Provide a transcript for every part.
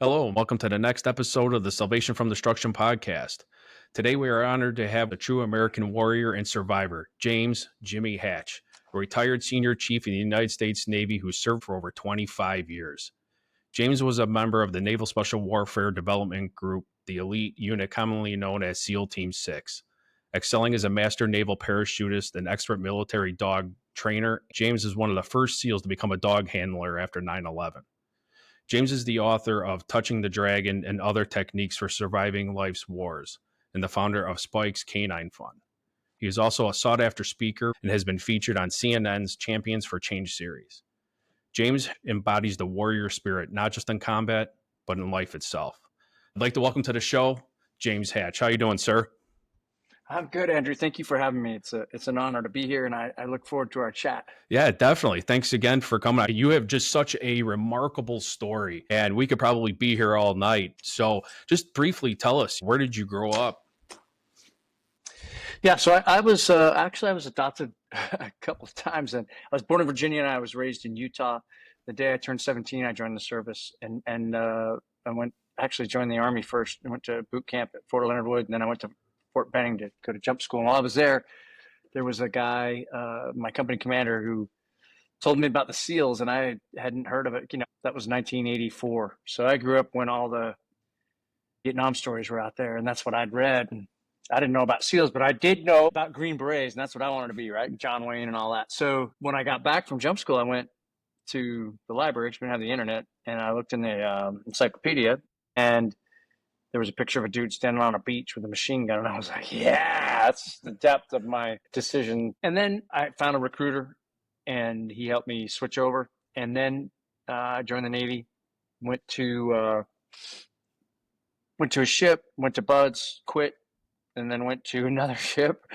Hello, and welcome to the next episode of the Salvation from Destruction podcast. Today, we are honored to have a true American warrior and survivor, James Jimmy Hatch, a retired senior chief in the United States Navy who served for over 25 years. James was a member of the Naval Special Warfare Development Group, the elite unit commonly known as SEAL Team 6. Excelling as a master naval parachutist and expert military dog trainer, James is one of the first SEALs to become a dog handler after 9/11. James is the author of Touching the Dragon and Other Techniques for Surviving Life's Wars and the founder of Spike's Canine Fund. He is also a sought-after speaker and has been featured on CNN's Champions for Change series. James embodies the warrior spirit, not just in combat, but in life itself. I'd like to welcome to the show, James Hatch. How you doing, sir? I'm good, Andrew. Thank you for having me. It's an honor to be here, and I look forward to our chat. Yeah, definitely. Thanks again for coming. You have just such a remarkable story, and we could probably be here all night. So just briefly tell us, where did you grow up? Yeah, so I was adopted a couple of times, and I was born in Virginia, and I was raised in Utah. The day I turned 17, I joined the service, and joined the Army first. I went to boot camp at Fort Leonard Wood, and then I went to Fort Benning to go to jump school. And while I was there was a guy, my company commander, who told me about the SEALs, and I hadn't heard of it. That was 1984. So I grew up when all the Vietnam stories were out there, and that's what I'd read. And I didn't know about SEALs, but I did know about Green Berets, and that's what I wanted to be, right? John Wayne and all that. So when I got back from jump school, I went to the library, because we didn't have the internet, and I looked in the encyclopedia, and there was a picture of a dude standing on a beach with a machine gun. And I was like, yeah, that's the depth of my decision. And then I found a recruiter, and he helped me switch over. And then I joined the Navy, went to a ship, went to Buds, quit, and then went to another ship.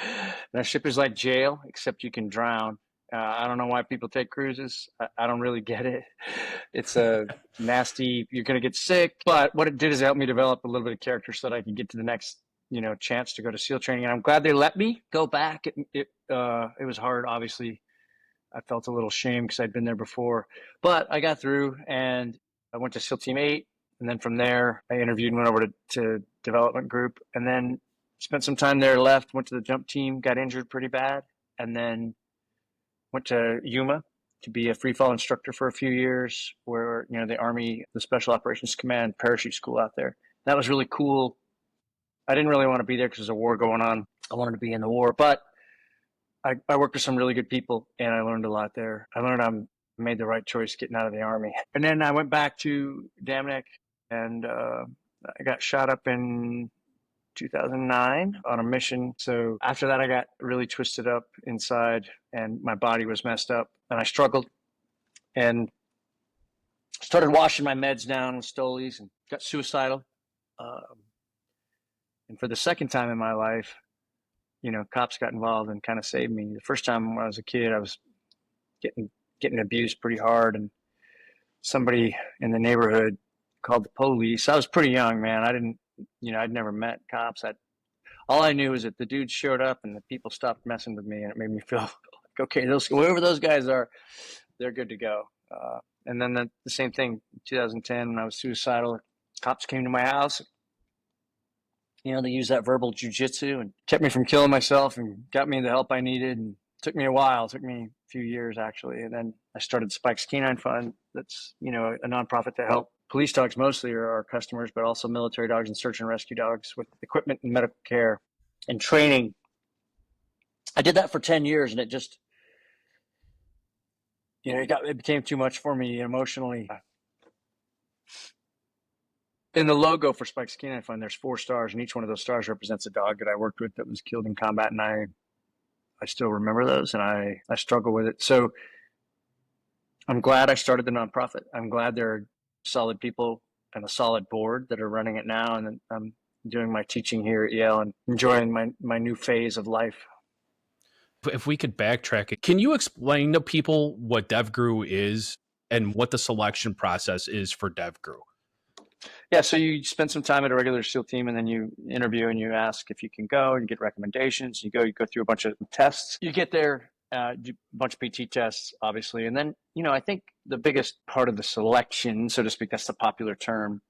That ship is like jail, except you can drown. I don't know why people take cruises. I don't really get it. It's a nasty, you're going to get sick. But what it did is it helped me develop a little bit of character so that I could get to the next, chance to go to SEAL training. And I'm glad they let me go back. It was hard, obviously. I felt a little shame because I'd been there before. But I got through, and I went to SEAL Team 8. And then from there, I interviewed and went over to development group. And then spent some time there, left, went to the jump team, got injured pretty bad. And then went to Yuma to be a free fall instructor for a few years, where, the Army, the Special Operations Command parachute school out there. That was really cool. I didn't really want to be there because there's a war going on. I wanted to be in the war, but I worked with some really good people, and I learned a lot there. I learned I made the right choice getting out of the Army. And then I went back to Damneck, and I got shot up in 2009 on a mission. So after that, I got really twisted up inside, and my body was messed up, and I struggled and started washing my meds down with Stolies and got suicidal. And for the second time in my life, cops got involved and kind of saved me. The first time when I was a kid, I was getting abused pretty hard, and somebody in the neighborhood called the police. I was pretty young, man. I'd never met cops. All I knew is that the dudes showed up and the people stopped messing with me, and it made me feel like, okay, whoever those guys are, they're good to go. And then the same thing in 2010 when I was suicidal. Cops came to my house. They used that verbal jujitsu and kept me from killing myself and got me the help I needed. And it took me a while. It took me a few years, actually. And then I started Spike's Canine Fund. That's, a nonprofit to help police dogs, mostly are our customers, but also military dogs and search and rescue dogs with equipment and medical care and training. I did that for 10 years, and it just, it became too much for me emotionally. In the logo for Spike's Canine Fund, there's 4 stars, and each one of those stars represents a dog that I worked with that was killed in combat, and I still remember those, and I struggle with it. So I'm glad I started the nonprofit. I'm glad there are solid people and a solid board that are running it now, and I'm doing my teaching here at Yale and enjoying my new phase of life. If we could backtrack it, can you explain to people what DevGru is and what the selection process is for DevGru? Yeah, so you spend some time at a regular SEAL team, and then you interview and you ask if you can go, and you get recommendations. You go through a bunch of tests. You get there, do a bunch of PT tests, obviously. And then, I think the biggest part of the selection, so to speak, that's the popular term,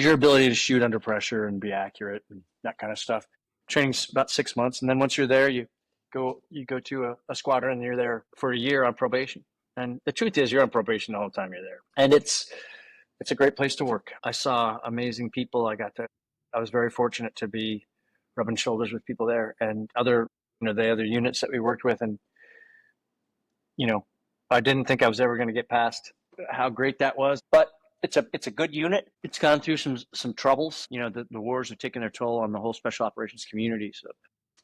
your ability to shoot under pressure and be accurate and that kind of stuff. Training's about 6 months, and then once you're there, you go to a squadron, and you're there for a year on probation. And the truth is, you're on probation the whole time you're there, and it's a great place to work. I saw amazing people. I was very fortunate to be rubbing shoulders with people there and the other units that we worked with, and I didn't think I was ever going to get past how great that was, but it's a good unit. It's gone through some troubles. The wars have taken their toll on the whole special operations community. So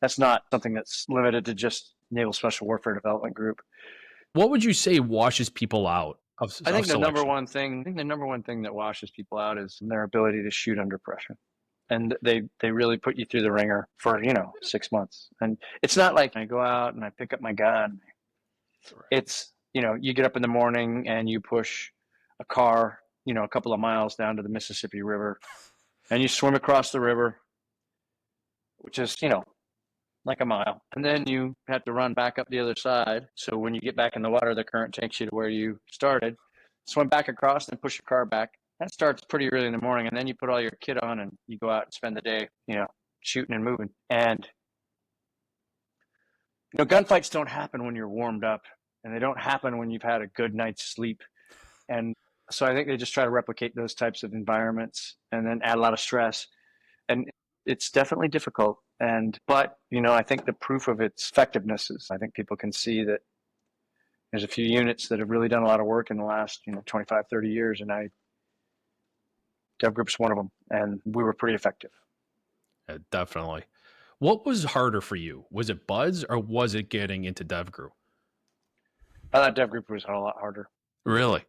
that's not something that's limited to just Naval Special Warfare Development Group. What would you say washes people out of I think the selection? number one thing that washes people out is their ability to shoot under pressure. And they really put you through the ringer for 6 months. And it's not like I go out and I pick up my gun. Right. It's you get up in the morning and you push a car a couple of miles down to the Mississippi River, and you swim across the river, which is like a mile, and then you have to run back up the other side. So when you get back in the water, the current takes you to where you started, swim back across, then push your car back. That starts pretty early in the morning, and then you put all your kit on and you go out and spend the day shooting and moving. And gunfights don't happen when you're warmed up, and they don't happen when you've had a good night's sleep. And so I think they just try to replicate those types of environments and then add a lot of stress. And it's definitely difficult. But I think the proof of its effectiveness is, I think people can see that there's a few units that have really done a lot of work in the last 25, 30 years. And Dev Group's one of them. And we were pretty effective. Definitely. What was harder for you? Was it BUD/S or was it getting into Dev Group? I thought Dev Group was a lot harder. Really?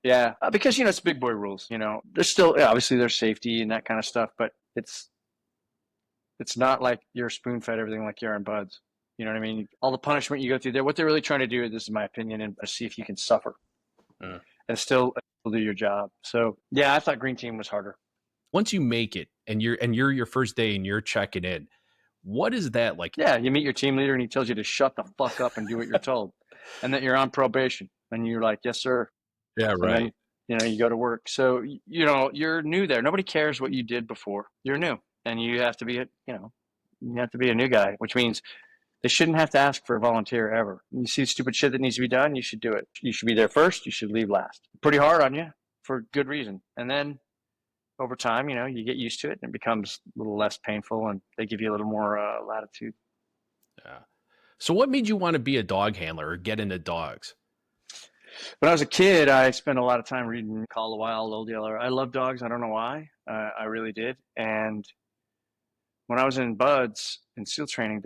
Yeah, because it's big boy rules. There's still obviously there's safety and that kind of stuff, but it's not like you're spoon fed everything like you're in BUD/S. You know what I mean? All the punishment you go through there, what they're really trying to do, this is my opinion, and see if you can suffer and still do your job. So yeah, I thought Green Team was harder. Once you make it and you're your first day and you're checking in, what is that like? Yeah, you meet your team leader and he tells you to shut the fuck up and do what you're told, and that you're on probation, and you're like, yes sir. Yeah, right. And then, you go to work. So you're new there. Nobody cares what you did before. You're new, and you have to be a new guy, which means they shouldn't have to ask for a volunteer ever. You see stupid shit that needs to be done, you should do it. You should be there first. You should leave last. Pretty hard on you for good reason. And then over time, you get used to it and it becomes a little less painful, and they give you a little more latitude. Yeah. So what made you want to be a dog handler or get into dogs? When I was a kid, I spent a lot of time reading Call of the Wild, Old Yeller. I love dogs. I don't know why. I really did. And when I was in BUD/S in SEAL training,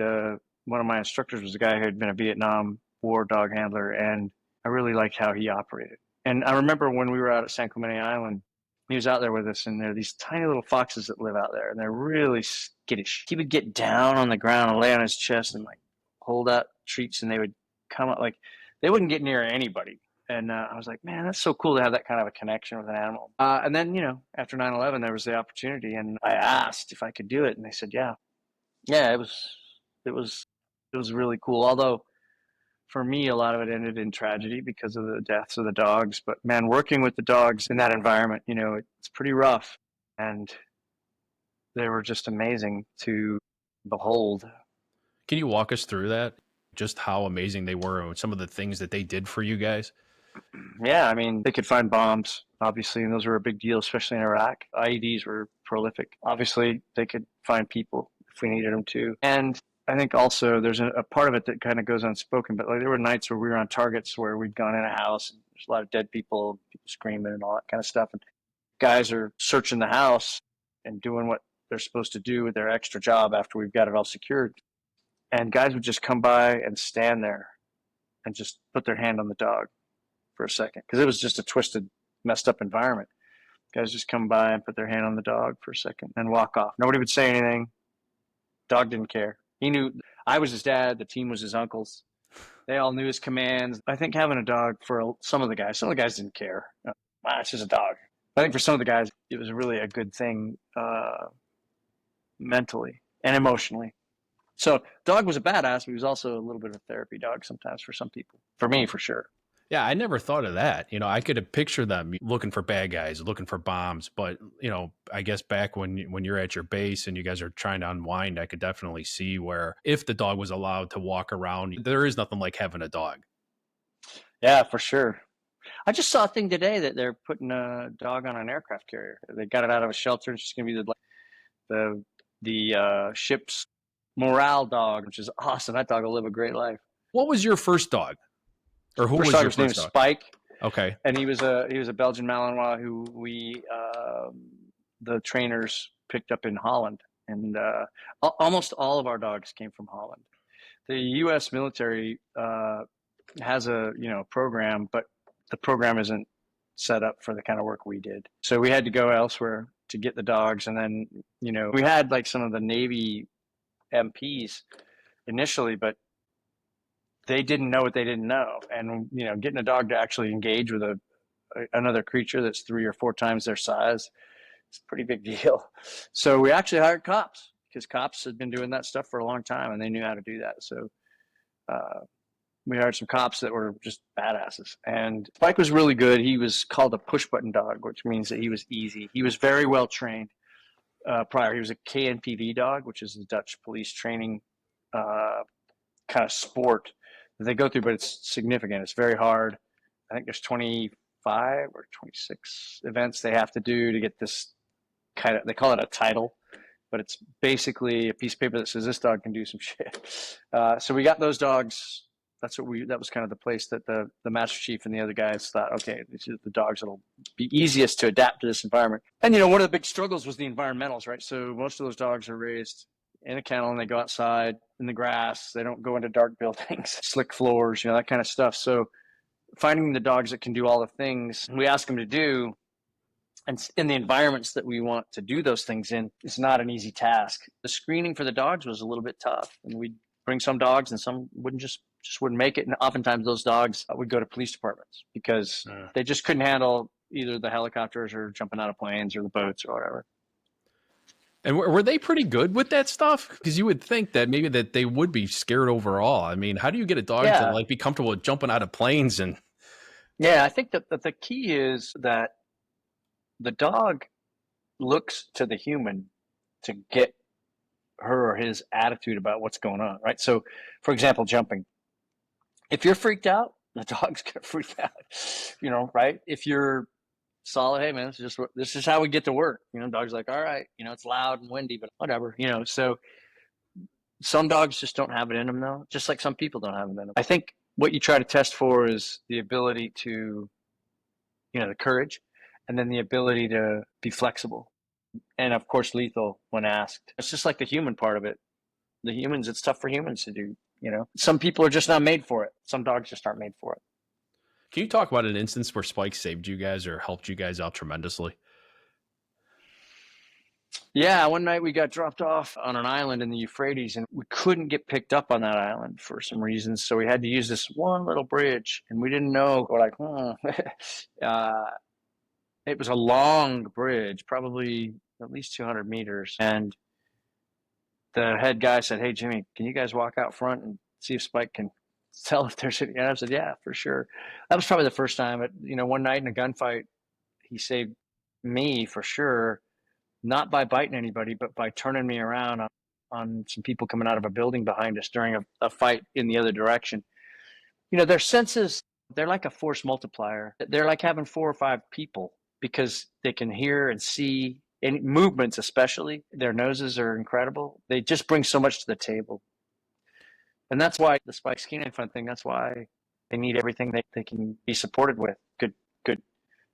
one of my instructors was a guy who had been a Vietnam War dog handler, and I really liked how he operated. And I remember when we were out at San Clemente Island, he was out there with us, and there are these tiny little foxes that live out there, and they're really skittish. He would get down on the ground and lay on his chest and hold out treats, and they would come up they wouldn't get near anybody. And I was like, man, that's so cool to have that kind of a connection with an animal. And then, after 9/11, there was the opportunity, and I asked if I could do it, and they said, yeah. Yeah, it was really cool. Although, for me, a lot of it ended in tragedy because of the deaths of the dogs. But man, working with the dogs in that environment, it's pretty rough, and they were just amazing to behold. Can you walk us through that? Just how amazing they were and some of the things that they did for you guys? Yeah, I mean, they could find bombs, obviously, and those were a big deal, especially in Iraq. IEDs were prolific. Obviously, they could find people if we needed them to. And I think also there's a part of it that kind of goes unspoken, but there were nights where we were on targets where we'd gone in a house and there's a lot of dead people screaming and all that kind of stuff. And guys are searching the house and doing what they're supposed to do with their extra job after we've got it all secured. And guys would just come by and stand there and just put their hand on the dog for a second, because it was just a twisted, messed up environment. Guys just come by and put their hand on the dog for a second and walk off. Nobody would say anything. Dog didn't care. He knew I was his dad. The team was his uncles. They all knew his commands. I think having a dog for some of the guys didn't care. It's just a dog. I think for some of the guys, it was really a good thing mentally and emotionally. So dog was a badass, but he was also a little bit of a therapy dog sometimes for some people. For me, for sure. Yeah, I never thought of that. I could have pictured them looking for bad guys, looking for bombs. But I guess back when you're at your base and you guys are trying to unwind, I could definitely see where if the dog was allowed to walk around, there is nothing like having a dog. Yeah, for sure. I just saw a thing today that they're putting a dog on an aircraft carrier. They got it out of a shelter. It's just going to be the ship's morale dog, which is awesome. That dog will live a great life. What was your first dog, or who First was dog, your his name first is dog? Spike, Okay. and he was a Belgian Malinois who the trainers picked up in Holland, and almost all of our dogs came from Holland. The U.S. military has a program, but the program isn't set up for the kind of work we did. So we had to go elsewhere to get the dogs, and then we had like some of the Navy MPs initially, but they didn't know what they didn't know, and getting a dog to actually engage with another creature that's 3 or 4 times their size, it's a pretty big deal. So we actually hired cops because cops had been doing that stuff for a long time and they knew how to do that. So we hired some cops that were just badasses. And Spike was really good. He was called a push button dog, which means that he was easy. He was very well trained prior. He was a KNPV dog, which is the Dutch police training kind of sport that they go through, but it's significant. It's very hard. I think there's 25 or 26 events they have to do to get this kind of, they call it a title, but it's basically a piece of paper that says this dog can do some shit. So we got those dogs. That was kind of the place that the Master Chief and the other guys thought, okay, these are the dogs that'll be easiest to adapt to this environment. And, one of the big struggles was the environmentals, right? So most of those dogs are raised in a kennel and they go outside in the grass. They don't go into dark buildings, slick floors, that kind of stuff. So finding the dogs that can do all the things we ask them to do and in the environments that we want to do those things in is not an easy task. The screening for the dogs was a little bit tough, and we'd bring some dogs and some wouldn't just wouldn't make it. And oftentimes those dogs would go to police departments because they just couldn't handle either the helicopters or jumping out of planes or the boats or whatever. And were they pretty good with that stuff? Because you would think that maybe that they would be scared overall. I mean, how do you get a dog to be comfortable with jumping out of planes? And yeah, I think that the key is that the dog looks to the human to get her or his attitude about what's going on, right? So, for example, jumping. If you're freaked out, the dog's gonna freak out, right? If you're solid, hey man, this is how we get to work. Dog's like, all right, it's loud and windy, but whatever, So some dogs just don't have it in them though, just like some people don't have it in them. I think what you try to test for is the ability to, the courage, and then the ability to be flexible. And of course, lethal when asked. It's just like the human part of it. The humans, it's tough for humans to do, Some people are just not made for it. Some dogs just aren't made for it. Can you talk about an instance where Spike saved you guys or helped you guys out tremendously? Yeah, one night we got dropped off on an island in the Euphrates and we couldn't get picked up on that island for some reasons. So we had to use this one little bridge and we didn't know. We're like, it was a long bridge, probably at least 200 meters. And the head guy said, hey, Jimmy, can you guys walk out front and see if Spike can tell if there's any? And I said, yeah, for sure. That was probably the first time. But, one night in a gunfight, he saved me for sure, not by biting anybody, but by turning me around on some people coming out of a building behind us during a fight in the other direction. Their senses, they're like a force multiplier. They're like having 4 or 5 people because they can hear and see. And movements, especially, their noses are incredible. They just bring so much to the table. And that's why the Spike's Canine Fund thing, that's why they need everything they can be supported with. Good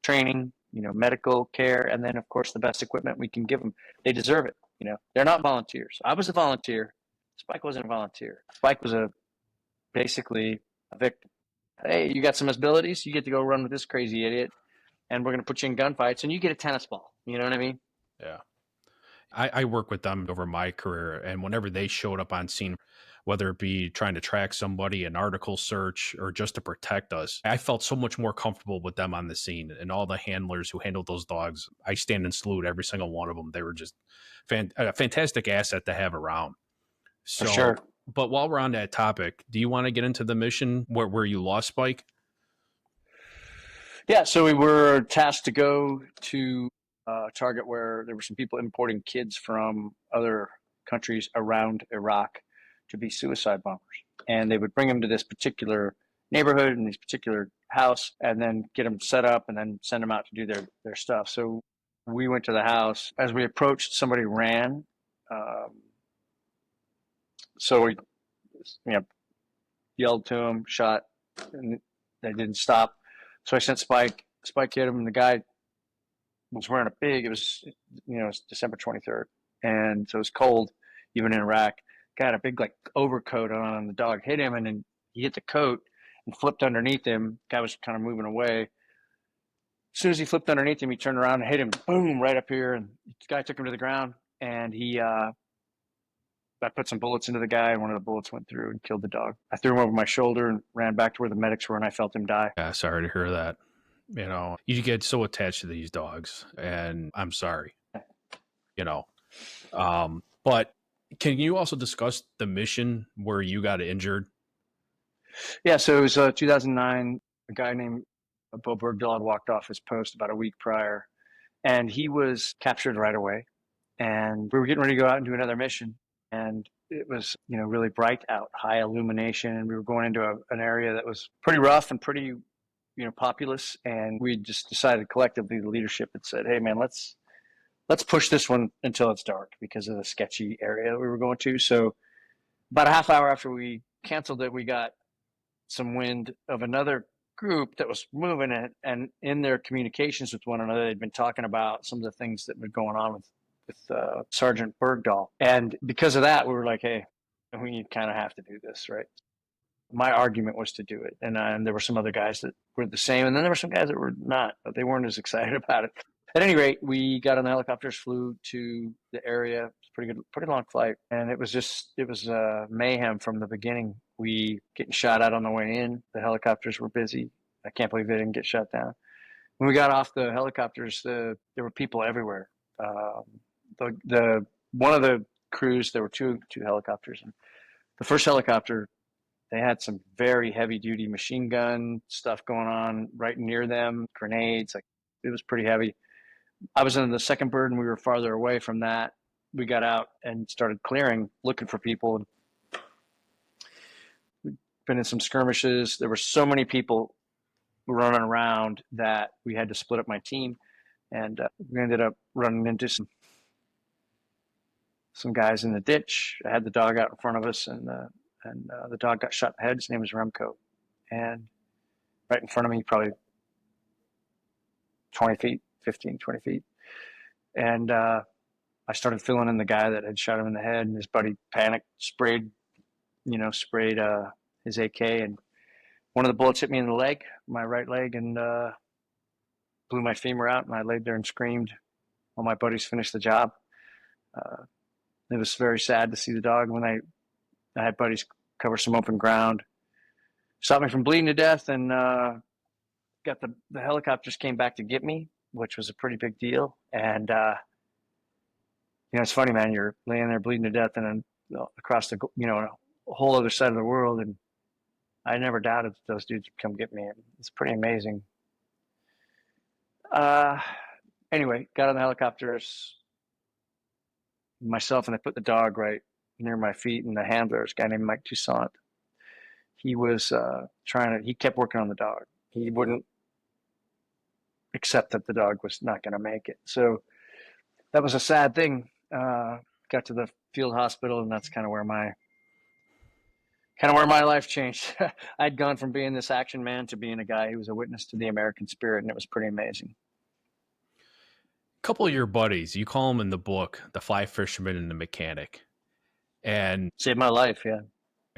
training, medical care, and then, of course, the best equipment we can give them. They deserve it. They're not volunteers. I was a volunteer. Spike wasn't a volunteer. Spike was basically a victim. Hey, you got some abilities? You get to go run with this crazy idiot, and we're going to put you in gunfights, and you get a tennis ball. You know what I mean? Yeah. I work with them over my career, and whenever they showed up on scene, whether it be trying to track somebody, an article search, or just to protect us, I felt so much more comfortable with them on the scene. And all the handlers who handled those dogs, I stand and salute every single one of them. They were just a fantastic asset to have around. So, for sure. But while we're on that topic, do you want to get into the mission where you lost Spike? Yeah, so we were tasked to go to a target where there were some people importing kids from other countries around Iraq to be suicide bombers. And they would bring them to this particular neighborhood and this particular house and then get them set up and then send them out to do their stuff. So we went to the house. As we approached, somebody ran. Um, so we yelled to them, shot, and they didn't stop. So I sent Spike. Spike hit him, and the guy was wearing it was, it's December 23rd. And so it was cold, even in Iraq. Guy had a big, overcoat on, and the dog hit him, and then he hit the coat and flipped underneath him. Guy was kind of moving away. As soon as he flipped underneath him, he turned around and hit him, boom, right up here. And the guy took him to the ground, and I put some bullets into the guy, and one of the bullets went through and killed the dog. I threw him over my shoulder and ran back to where the medics were, and I felt him die. Yeah, sorry to hear that. You get so attached to these dogs, and I'm sorry. But can you also discuss the mission where you got injured? Yeah, so it was 2009. A guy named Bo Bergdahl had walked off his post about a week prior, and he was captured right away. And we were getting ready to go out and do another mission, and it was really bright out, high illumination, and we were going into an area that was pretty rough and pretty populous. And we just decided collectively, the leadership had said, "Hey, man, let's push this one until it's dark," because of the sketchy area we were going to. So about a half hour after we canceled it, we got some wind of another group that was moving it, and in their communications with one another, they'd been talking about some of the things that were going on with Sergeant Bergdahl. And because of that, we were like, hey, we kind of have to do this, right? My argument was to do it. And there were some other guys that were the same. And then there were some guys that were not, but they weren't as excited about it. At any rate, we got on the helicopters, flew to the area. It was pretty long flight. And it was mayhem from the beginning. We getting shot at on the way in. The helicopters were busy. I can't believe they didn't get shot down. When we got off the helicopters, there were people everywhere. One of the crews, there were two helicopters. And the first helicopter, they had some very heavy duty machine gun stuff going on right near them, grenades. It was pretty heavy. I was in the second bird, and we were farther away from that. We got out and started clearing, looking for people. And we'd been in some skirmishes. There were so many people running around that we had to split up my team. And we ended up running into some guys in the ditch. I had the dog out in front of us, and the dog got shot in the head. His name was Remco. And right in front of me, probably 20 feet, 15, 20 feet. And I started filling in the guy that had shot him in the head, and his buddy panicked, sprayed his AK, and one of the bullets hit me in the leg, my right leg, and blew my femur out, and I laid there and screamed while my buddies finished the job. It was very sad to see the dog. When I had buddies cover some open ground, stopped me from bleeding to death, and got the helicopters came back to get me, which was a pretty big deal. And it's funny, man. You're laying there bleeding to death, and then across the a whole other side of the world, and I never doubted that those dudes would come get me. It's pretty amazing. Anyway, got on the helicopters myself, and I put the dog right near my feet, and the handler, this guy named Mike Toussaint, he was he kept working on the dog. He wouldn't accept that the dog was not going to make it. So that was a sad thing. Got to the field hospital, and that's kind of where my life changed. I'd gone from being this action man to being a guy who was a witness to the American spirit, and it was pretty amazing. A couple of your buddies, you call them in the book the fly fisherman and the mechanic, and saved my life. Yeah.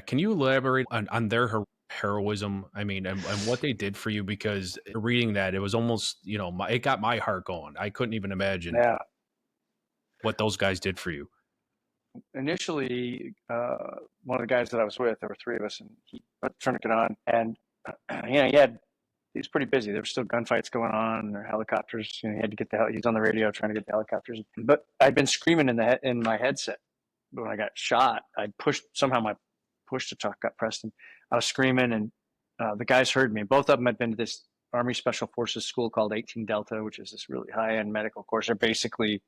Can you elaborate on their heroism? I mean, and what they did for you? Because reading that, it was almost, it got my heart going. I couldn't even imagine what those guys did for you. Initially, one of the guys that I was with, there were three of us, and he put the tourniquet on, and he was pretty busy. There were still gunfights going on, and there were helicopters. He had to get he was on the radio trying to get the helicopters. But I'd been screaming in my headset when I got shot. My push to talk got pressed, and I was screaming, and the guys heard me. Both of them had been to this Army Special Forces school called 18 Delta, which is this really high-end medical course. They're basically,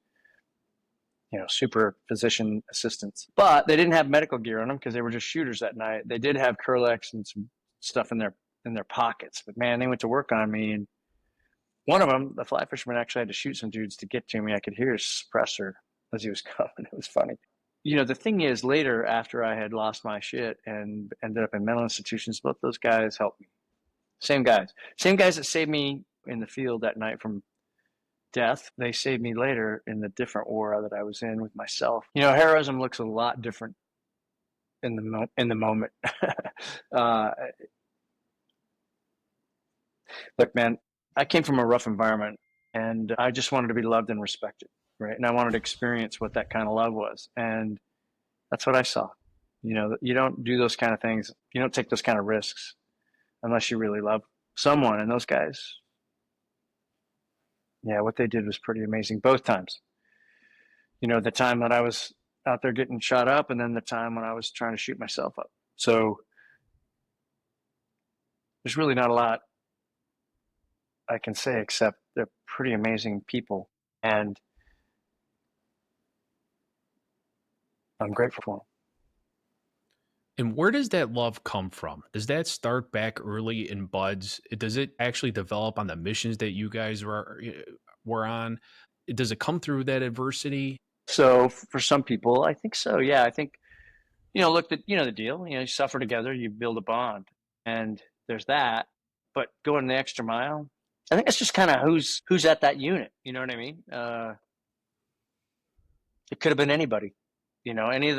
super physician assistants. But they didn't have medical gear on them because they were just shooters that night. They did have Curlex and some stuff in their pockets. But man, they went to work on me, and one of them, the fly fisherman, actually had to shoot some dudes to get to me. I could hear his suppressor as he was coming. It was funny. The thing is, later, after I had lost my shit and ended up in mental institutions, both those guys helped me. Same guys that saved me in the field that night from death. They saved me later in the different war that I was in with myself. Heroism looks a lot different in the moment. Look, man, I came from a rough environment, and I just wanted to be loved and respected, right? And I wanted to experience what that kind of love was, and that's what I saw. You don't do those kind of things. You don't take those kind of risks unless you really love someone. And those guys, yeah, what they did was pretty amazing both times. The time that I was out there getting shot up, and then the time when I was trying to shoot myself up. So there's really not a lot I can say except they're pretty amazing people, and I'm grateful for them. And where does that love come from? Does that start back early in buds? Does it actually develop on the missions that you guys were on? Does it come through that adversity? So for some people, I think so. Yeah, I think, look, the deal. You suffer together, you build a bond, and there's that. But going the extra mile, I think it's just kind of who's at that unit. You know what I mean? It could have been anybody. Any of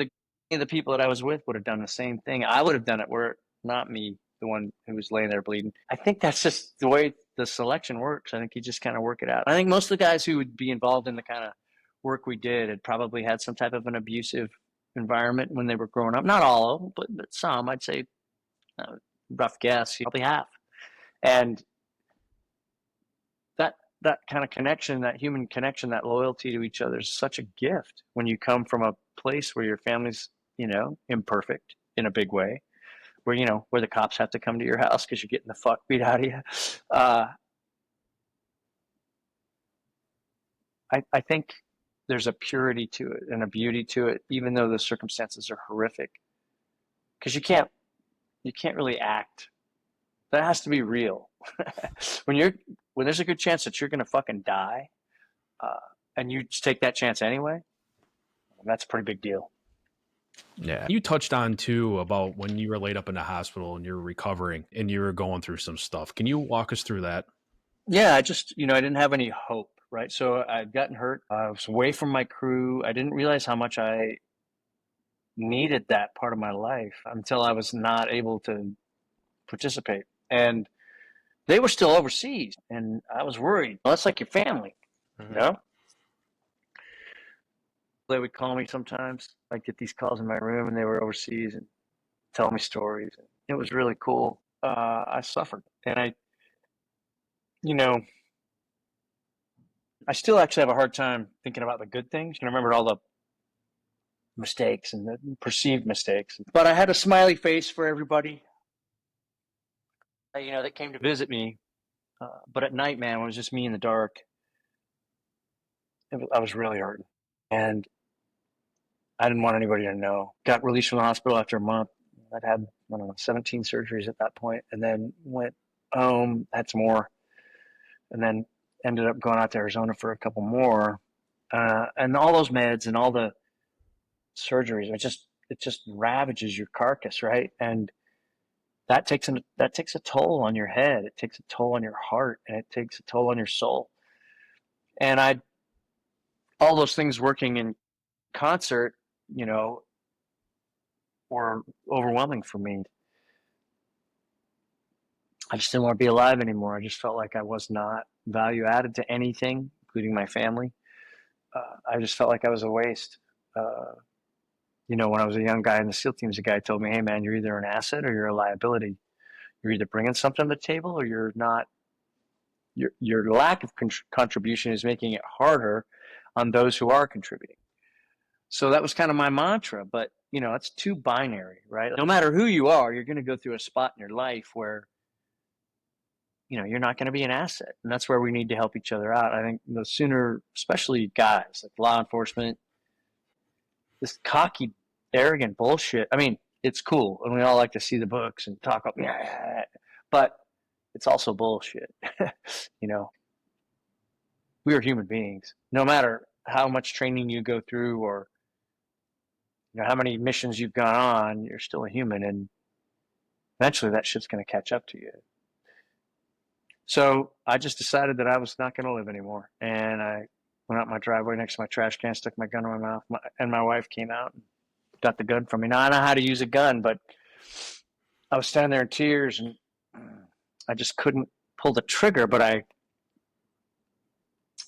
the people that I was with would have done the same thing. I would have done it were it not me, the one who was laying there bleeding. I think that's just the way the selection works. I think you just kind of work it out. I think most of the guys who would be involved in the kind of work we did had probably had some type of an abusive environment when they were growing up. Not all of them, but some. I'd say, rough guess, probably half. And that kind of connection, that human connection, that loyalty to each other is such a gift when you come from a place where your family's, imperfect in a big way, where the cops have to come to your house because you're getting the fuck beat out of you. I think there's a purity to it and a beauty to it, even though the circumstances are horrific, because you can't really act. That has to be real. when there's a good chance that you're going to fucking die, and you just take that chance anyway, that's a pretty big deal. Yeah. You touched on too about when you were laid up in the hospital and you're recovering and you were going through some stuff. Can you walk us through that? Yeah, I just, I didn't have any hope, right? So I'd gotten hurt. I was away from my crew. I didn't realize how much I needed that part of my life until I was not able to participate. And they were still overseas, and I was worried. Well, that's like your family, They would call me sometimes. I'd get these calls in my room, and they were overseas and tell me stories. It was really cool. I suffered, and I still actually have a hard time thinking about the good things. I remembered all the mistakes and the perceived mistakes. But I had a smiley face for everybody, that came to visit me. But at night, man, when it was just me in the dark, I was really hurting. And I didn't want anybody to know. Got released from the hospital after a month. I'd had, 17 surgeries at that point, and then went home, had some more, and then ended up going out to Arizona for a couple more. And all those meds and all the surgeries, it just ravages your carcass, right? And that takes a toll on your head. It takes a toll on your heart, and it takes a toll on your soul. And all those things working in concert, were overwhelming for me. I just didn't want to be alive anymore. I just felt like I was not value added to anything, including my family. I just felt like I was a waste. When I was a young guy in the SEAL teams, a guy told me, "Hey, man, you're either an asset or you're a liability. You're either bringing something to the table or you're not. Your lack of contribution is making it harder on those who are contributing." So that was kind of my mantra, but it's too binary, right? No matter who you are, you're going to go through a spot in your life where you're not going to be an asset. And that's where we need to help each other out. I think the sooner, especially guys like law enforcement, this cocky, arrogant bullshit. I mean, it's cool. And we all like to see the books and talk about, yeah, but it's also bullshit. you know, we are human beings. No matter how much training you go through or how many missions you've gone on, you're still a human, and eventually that shit's going to catch up to you. So I just decided that I was not going to live anymore, and I went out my driveway next to my trash can, stuck my gun in my mouth, and my wife came out and got the gun from me. Now I know how to use a gun, but I was standing there in tears, and I just couldn't pull the trigger, but I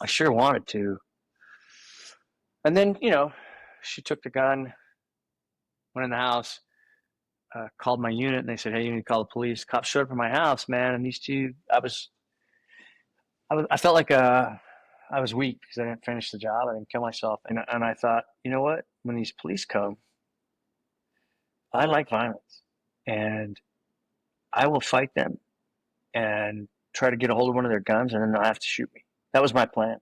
sure wanted to. And then, she took the gun, went in the house, called my unit, and they said, "Hey, you need to call the police." Cops showed up at my house, man, and these two, I felt like I was weak because I didn't finish the job. I didn't kill myself, and I thought, you know what? When these police come, I like violence, and I will fight them and try to get a hold of one of their guns, and then they'll have to shoot me. That was my plan.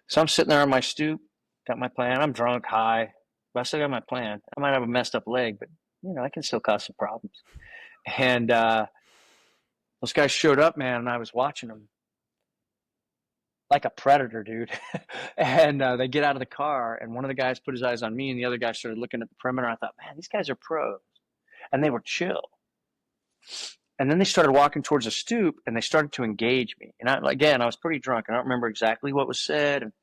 So I'm sitting there on my stoop, got my plan. I'm drunk, high, but I still got my plan. I might have a messed up leg, but I can still cause some problems. And those guys showed up, man, and I was watching them like a predator, dude. and they get out of the car, and one of the guys put his eyes on me, and the other guy started looking at the perimeter. I thought, man, these guys are pros, and they were chill. And then they started walking towards the stoop, and they started to engage me. And I was pretty drunk. I don't remember exactly what was said, and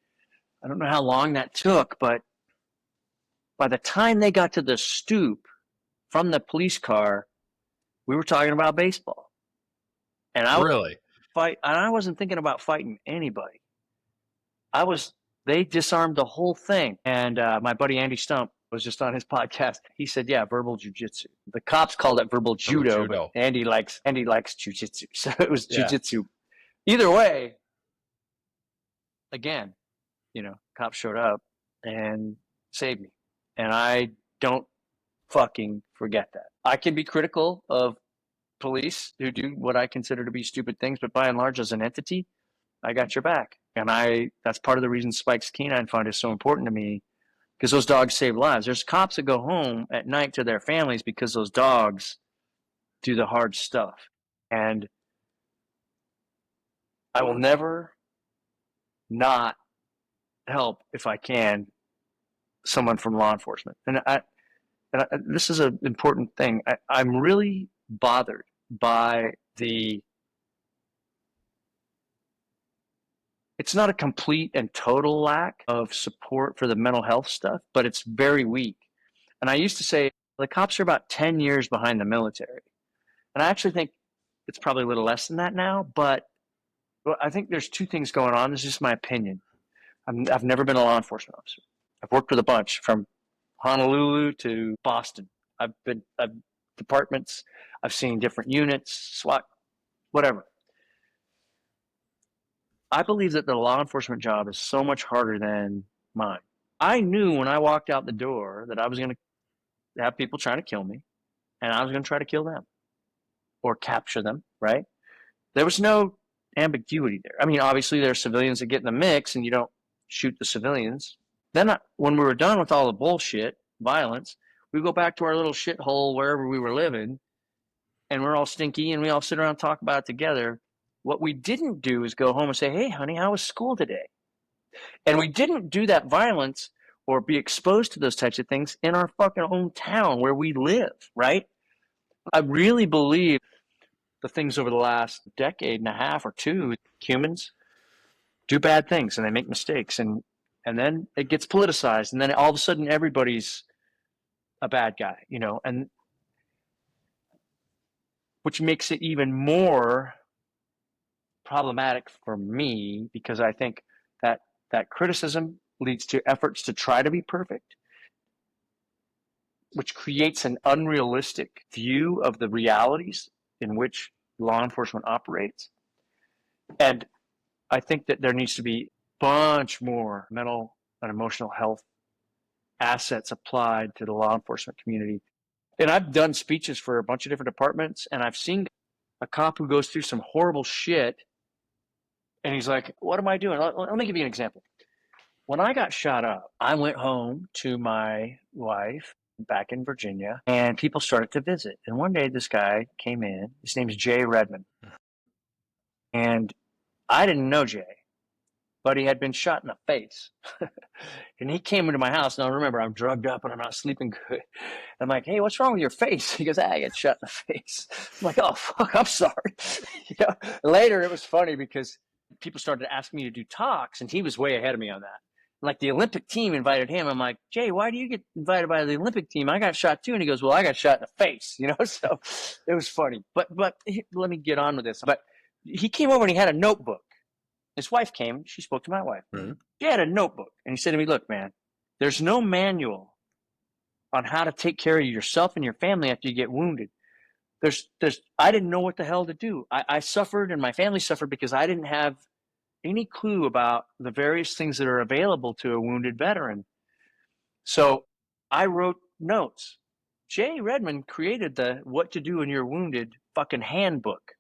I don't know how long that took, but by the time they got to the stoop from the police car, we were talking about baseball. And I wasn't thinking about fighting anybody. They disarmed the whole thing. And my buddy Andy Stump was just on his podcast. He said, yeah, verbal jujitsu. The cops called it verbal judo, but Andy likes jujitsu. So it was jujitsu. Either way, again, cops showed up and saved me. And I don't fucking forget that. I can be critical of police who do what I consider to be stupid things, but by and large, as an entity, I got your back. And that's part of the reason Spike's Canine Fund is so important to me, because those dogs save lives. There's cops that go home at night to their families because those dogs do the hard stuff. And I will never not help, if I can, someone from law enforcement. And this is an important thing. I'm really bothered by it's not a complete and total lack of support for the mental health stuff, but it's very weak. And I used to say the cops are about 10 years behind the military. And I actually think it's probably a little less than that now, but I think there's two things going on. This is just my opinion. I've never been a law enforcement officer. I've worked with a bunch from Honolulu to Boston. I've departments. I've seen different units, SWAT, whatever. I believe that the law enforcement job is so much harder than mine. I knew when I walked out the door that I was going to have people trying to kill me, and I was going to try to kill them or capture them, right? There was no ambiguity there. I mean, obviously there are civilians that get in the mix, and you don't shoot the civilians. Then when we were done with all the bullshit, violence, we go back to our little shithole wherever we were living, and we're all stinky, and we all sit around and talk about it together. What we didn't do is go home and say, hey, honey, how was school today? And we didn't do that violence or be exposed to those types of things in our fucking own town where we live, right? I really believe the things over the last decade and a half or two, humans do bad things and they make mistakes, and then it gets politicized, and then all of a sudden everybody's a bad guy, and which makes it even more problematic for me, because I think that criticism leads to efforts to try to be perfect, which creates an unrealistic view of the realities in which law enforcement operates. And I think that there needs to be a bunch more mental and emotional health assets applied to the law enforcement community. And I've done speeches for a bunch of different departments, and I've seen a cop who goes through some horrible shit, and he's like, what am I doing? Let me give you an example. When I got shot up, I went home to my wife back in Virginia, and people started to visit. And one day this guy came in. His name's Jay Redmond. And I didn't know Jay, but he had been shot in the face. And he came into my house. Now, remember, I'm drugged up and I'm not sleeping good. I'm like, hey, what's wrong with your face? He goes, I get shot in the face. I'm like, oh, fuck, I'm sorry. Later, it was funny because people started to ask me to do talks, and he was way ahead of me on that. Like the Olympic team invited him. I'm like, Jay, why do you get invited by the Olympic team? I got shot too. And he goes, well, I got shot in the face, So it was funny. But let me get on with this. But he came over and he had a notebook. His wife came. She spoke to my wife. Mm-hmm. She had a notebook. And he said to me, look, man, there's no manual on how to take care of yourself and your family after you get wounded. I didn't know what the hell to do. I suffered and my family suffered because I didn't have any clue about the various things that are available to a wounded veteran. So I wrote notes. Jay Redmond created the what to do when you're wounded fucking handbook.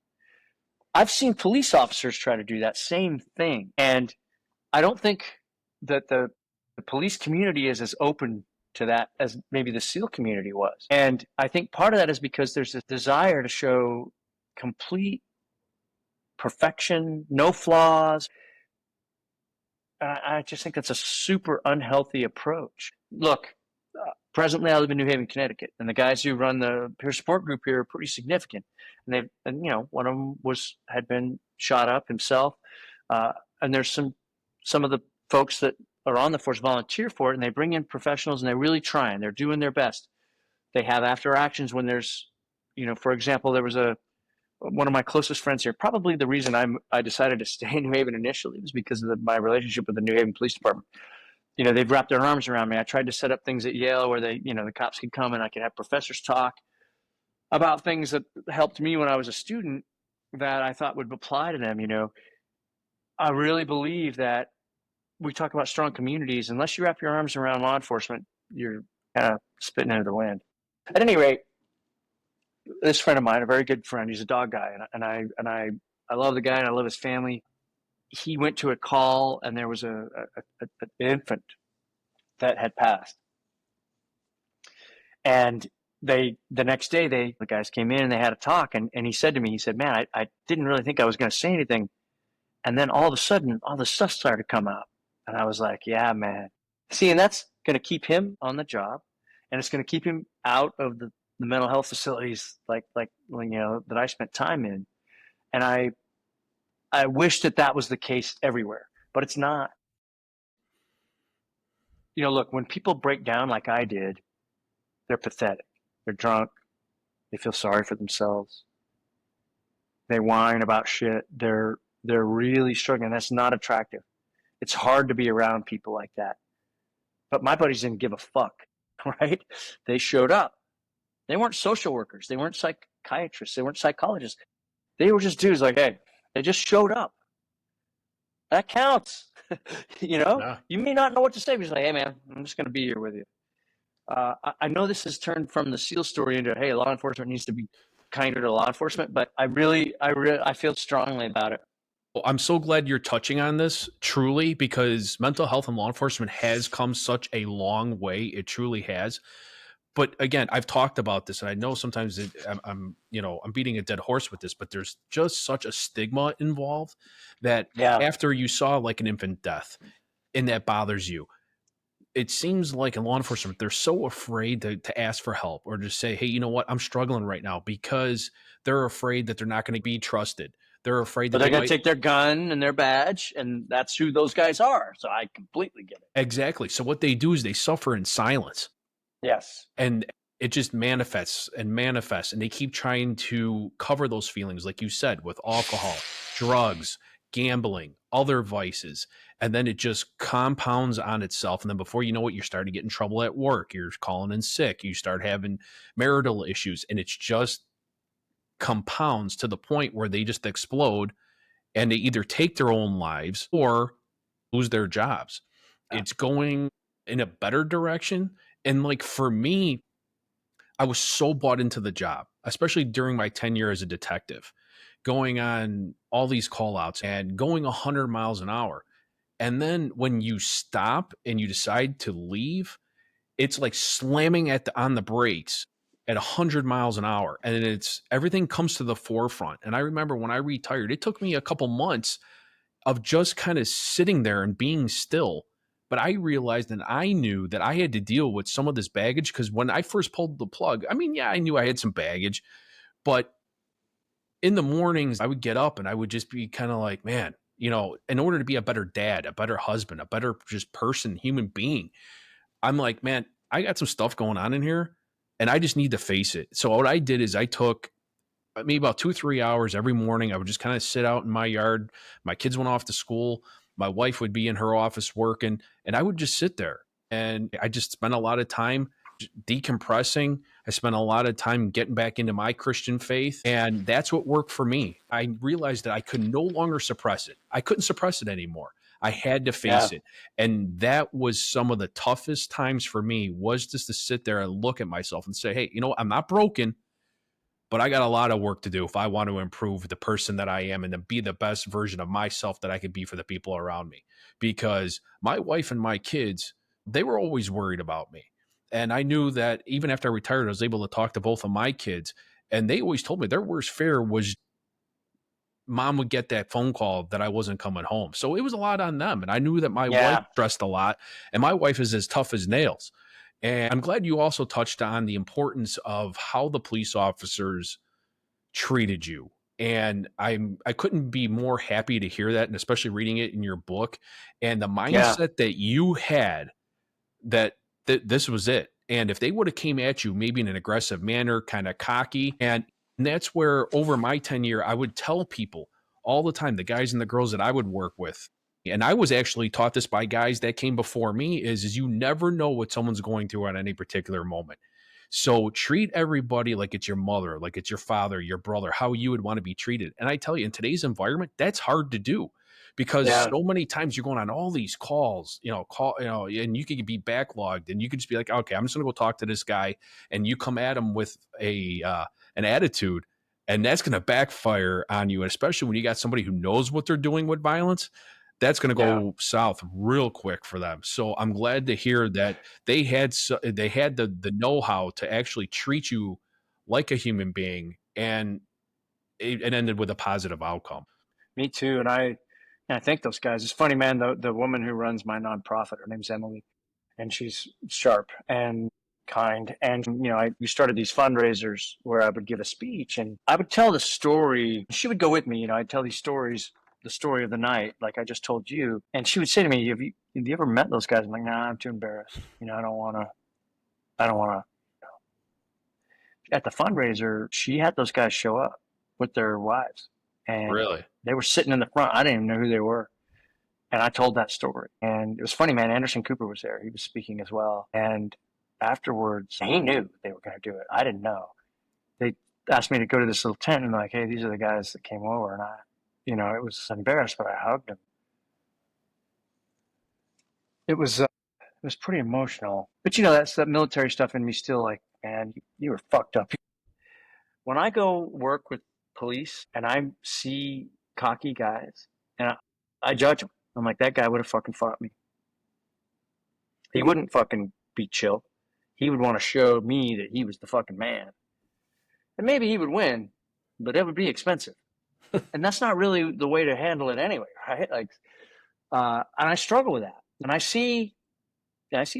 I've seen police officers try to do that same thing. And I don't think that the police community is as open to that as maybe the SEAL community was. And I think part of that is because there's a desire to show complete perfection, no flaws. I just think that's a super unhealthy approach. Look, presently I live in New Haven, Connecticut, and the guys who run the peer support group here are pretty significant. And one of them had been shot up himself, and there's some of the folks that are on the force volunteer for it, and they bring in professionals, and they really try, and they're doing their best. They have after actions when there's, for example, there was one of my closest friends here. Probably the reason I decided to stay in New Haven initially was because of my relationship with the New Haven Police Department. They've wrapped their arms around me. I tried to set up things at Yale where the cops could come and I could have professors talk about things that helped me when I was a student that I thought would apply to them. I really believe that we talk about strong communities. Unless you wrap your arms around law enforcement, you're kind of spitting into the wind. At any rate, this friend of mine, a very good friend, he's a dog guy, and I love the guy and I love his family. He went to a call and there was an infant that had passed. And the next day the guys came in and they had a talk, and he said to me, he said, man, I didn't really think I was going to say anything. And then all of a sudden, all the stuff started to come out. And I was like, yeah, man. See, and that's going to keep him on the job, and it's going to keep him out of the mental health facilities like that I spent time in. And I wish that was the case everywhere, but it's not. Look, when people break down like I did, they're pathetic. They're drunk. They feel sorry for themselves. They whine about shit. They're really struggling. That's not attractive. It's hard to be around people like that. But my buddies didn't give a fuck, right? They showed up. They weren't social workers. They weren't psychiatrists. They weren't psychologists. They were just dudes like, hey, they just showed up. That counts. Yeah. You may not know what to say, but you're like, hey, man, I'm just going to be here with you. I know this has turned from the SEAL story into, hey, law enforcement needs to be kinder to law enforcement, but I feel strongly about it. Well, I'm so glad you're touching on this, truly, because mental health and law enforcement has come such a long way. It truly has. But again, I've talked about this, and I know sometimes I'm beating a dead horse with this, but there's just such a stigma involved that after you saw like an infant death and that bothers you, it seems like in law enforcement, they're so afraid to ask for help or to say, hey, you know what, I'm struggling right now, because they're afraid that they're not going to be trusted. They're afraid that they're going to take their gun and their badge, and that's who those guys are. So I completely get it. Exactly. So what they do is they suffer in silence. Yes. And it just manifests, and they keep trying to cover those feelings, like you said, with alcohol, drugs, gambling, other vices. And then it just compounds on itself. And then before you know it, you're starting to get in trouble at work. You're calling in sick. You start having marital issues, and it's just compounds to the point where they just explode, and they either take their own lives or lose their jobs. Yeah. It's going in a better direction. And like for me, I was so bought into the job, especially during my tenure as a detective. going on all these call outs and going 100 miles an hour. And then when you stop and you decide to leave, it's like slamming on the brakes at 100 miles an hour. And it's everything comes to the forefront. And I remember when I retired, it took me a couple months of just kind of sitting there and being still. But I realized and I knew that I had to deal with some of this baggage because when I first pulled the plug, I mean, yeah, I knew I had some baggage, but in the mornings, I would get up and I would just be kind of like, man, in order to be a better dad, a better husband, a better just person, human being, I'm like, man, I got some stuff going on in here and I just need to face it. So what I did is I took maybe about 2 3 hours every morning. I would just kind of sit out in my yard. My kids went off to school. My wife would be in her office working, and I would just sit there. And I just spent a lot of time decompressing. I spent a lot of time getting back into my Christian faith, and that's what worked for me. I realized that I could no longer suppress it. I couldn't suppress it anymore. I had to Yeah. face it. And that was some of the toughest times for me, was just to sit there and look at myself and say, hey, I'm not broken, but I got a lot of work to do if I want to improve the person that I am and to be the best version of myself that I could be for the people around me. Because my wife and my kids, they were always worried about me. And I knew that even after I retired, I was able to talk to both of my kids. And they always told me their worst fear was mom would get that phone call that I wasn't coming home. So it was a lot on them. And I knew that my wife Yeah. stressed a lot, and my wife is as tough as nails. And I'm glad you also touched on the importance of how the police officers treated you. And I couldn't be more happy to hear that, and especially reading it in your book and the Yeah. mindset that you had that this was it. And if they would have came at you maybe in an aggressive manner, kind of cocky, and that's where over my tenure, I would tell people all the time, the guys and the girls that I would work with, and I was actually taught this by guys that came before me, is you never know what someone's going through at any particular moment. So treat everybody like it's your mother, like it's your father, your brother, how you would want to be treated. And I tell you, in today's environment, that's hard to do because Yeah. so many times you're going on all these calls, and you could be backlogged, and you could just be like, okay, I'm just going to go talk to this guy, and you come at him with an attitude, and that's going to backfire on you, and especially when you got somebody who knows what they're doing with violence. That's going to Yeah. go south real quick for them. So I'm glad to hear that they had the know-how to actually treat you like a human being, and it ended with a positive outcome. Me too. And I thank those guys. It's funny, man. The woman who runs my nonprofit, her name's Emily, and she's sharp and kind. And we started these fundraisers where I would give a speech and I would tell the story. She would go with me. I'd tell these stories, the story of the night, like I just told you. And she would say to me, "Have you ever met those guys?" I'm like, "Nah, I'm too embarrassed. I don't want to. I don't want to." At the fundraiser, she had those guys show up with their wives, and Really? they were sitting in the front. I didn't even know who they were. And I told that story. And it was funny, man. Anderson Cooper was there. He was speaking as well. And afterwards, he knew they were going to do it. I didn't know. They asked me to go to this little tent and like, hey, these are the guys that came over. And it was embarrassed, but I hugged them. It was pretty emotional. But that's that military stuff in me still like, man, you were fucked up. When I go work with police and I see cocky guys and I judge them, I'm like, that guy would have fucking fought me. He wouldn't fucking be chill. He would want to show me that he was the fucking man. And maybe he would win, but it would be expensive. And that's not really the way to handle it anyway, right? Like, and I struggle with that. And I see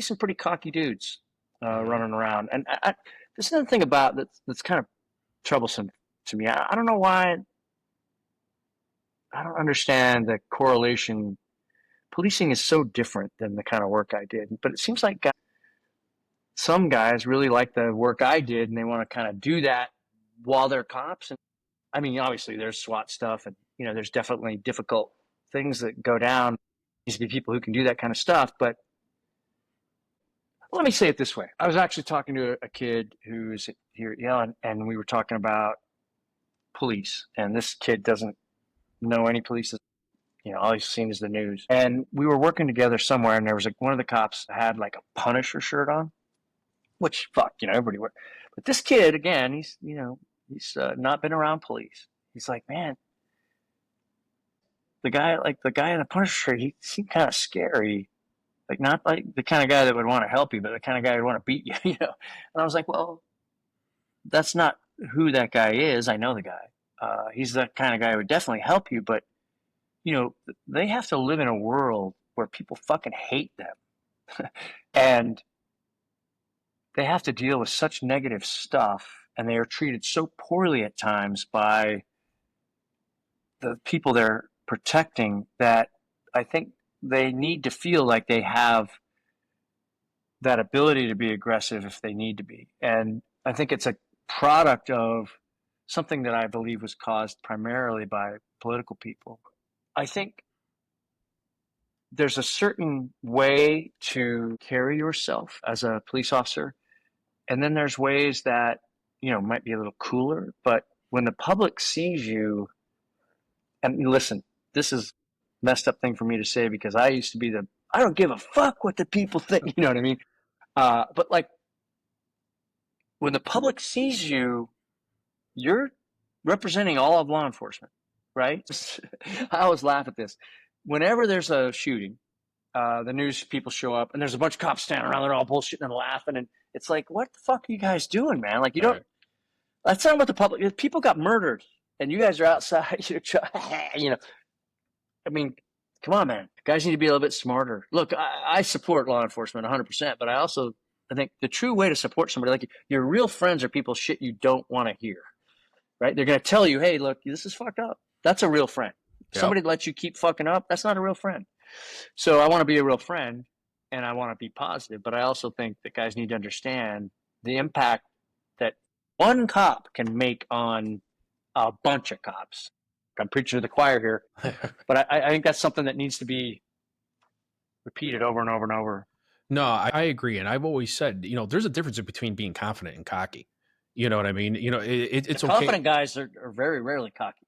some pretty cocky dudes running around. And there's another thing about that's kind of troublesome to me. I don't know why. I don't understand the correlation. Policing is so different than the kind of work I did, but it seems like some guys really like the work I did, and they want to kind of do that while they're cops. And I mean, obviously, there's SWAT stuff, and there's definitely difficult things that go down. There needs to be people who can do that kind of stuff. But let me say it this way: I was actually talking to a kid who's here at Yale, and we were talking about police, and this kid doesn't know any police. All he's seen is the news. And we were working together somewhere, and there was one of the cops had like a Punisher shirt on, which fuck, everybody would. But this kid, again, he's not been around police. He's like, man, the guy in the Punisher, he seemed kind of scary. Like, not like the kind of guy that would want to help you, but the kind of guy who'd want to beat you, you know? And I was like, well, that's not who that guy is. I know the guy. He's the kind of guy who would definitely help you, but, you know, they have to live in a world where people fucking hate them. And they have to deal with such negative stuff, and they are treated so poorly at times by the people they're protecting that I think they need to feel like they have that ability to be aggressive if they need to be. And I think it's a product of something that I believe was caused primarily by political people. I think there's a certain way to carry yourself as a police officer, and then there's ways that, you know, might be a little cooler. But when the public sees you, and listen, this is a messed up thing for me to say because I used to be I don't give a fuck what the people think, you know what I mean? But like, when the public sees you, you're representing all of law enforcement, right? I always laugh at this. Whenever there's a shooting, the news people show up and there's a bunch of cops standing around, they're all bullshitting and laughing. And it's like, what the fuck are you guys doing, man? Like, you don't, that's not what the public, people got murdered and you guys are outside, you know, I mean, come on, man. Guys need to be a little bit smarter. Look, I support law enforcement 100%, but I think the true way to support somebody, like your real friends, are people shit you don't want to hear, right? They're going to tell you, hey, look, this is fucked up. That's a real friend. Yep. Somebody that lets you keep fucking up, that's not a real friend. So I want to be a real friend and I want to be positive, but I also think that guys need to understand the impact that one cop can make on a bunch of cops. I'm preaching to the choir here, but I think that's something that needs to be repeated over and over and over. No, I agree. And I've always said, you know, there's a difference between being confident and cocky. You know what I mean? You know, it's okay. Confident guys are very rarely cocky.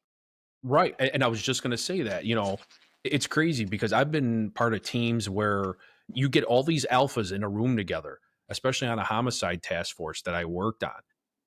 Right. And I was just going to say that, you know, it's crazy because I've been part of teams where you get all these alphas in a room together, especially on a homicide task force that I worked on.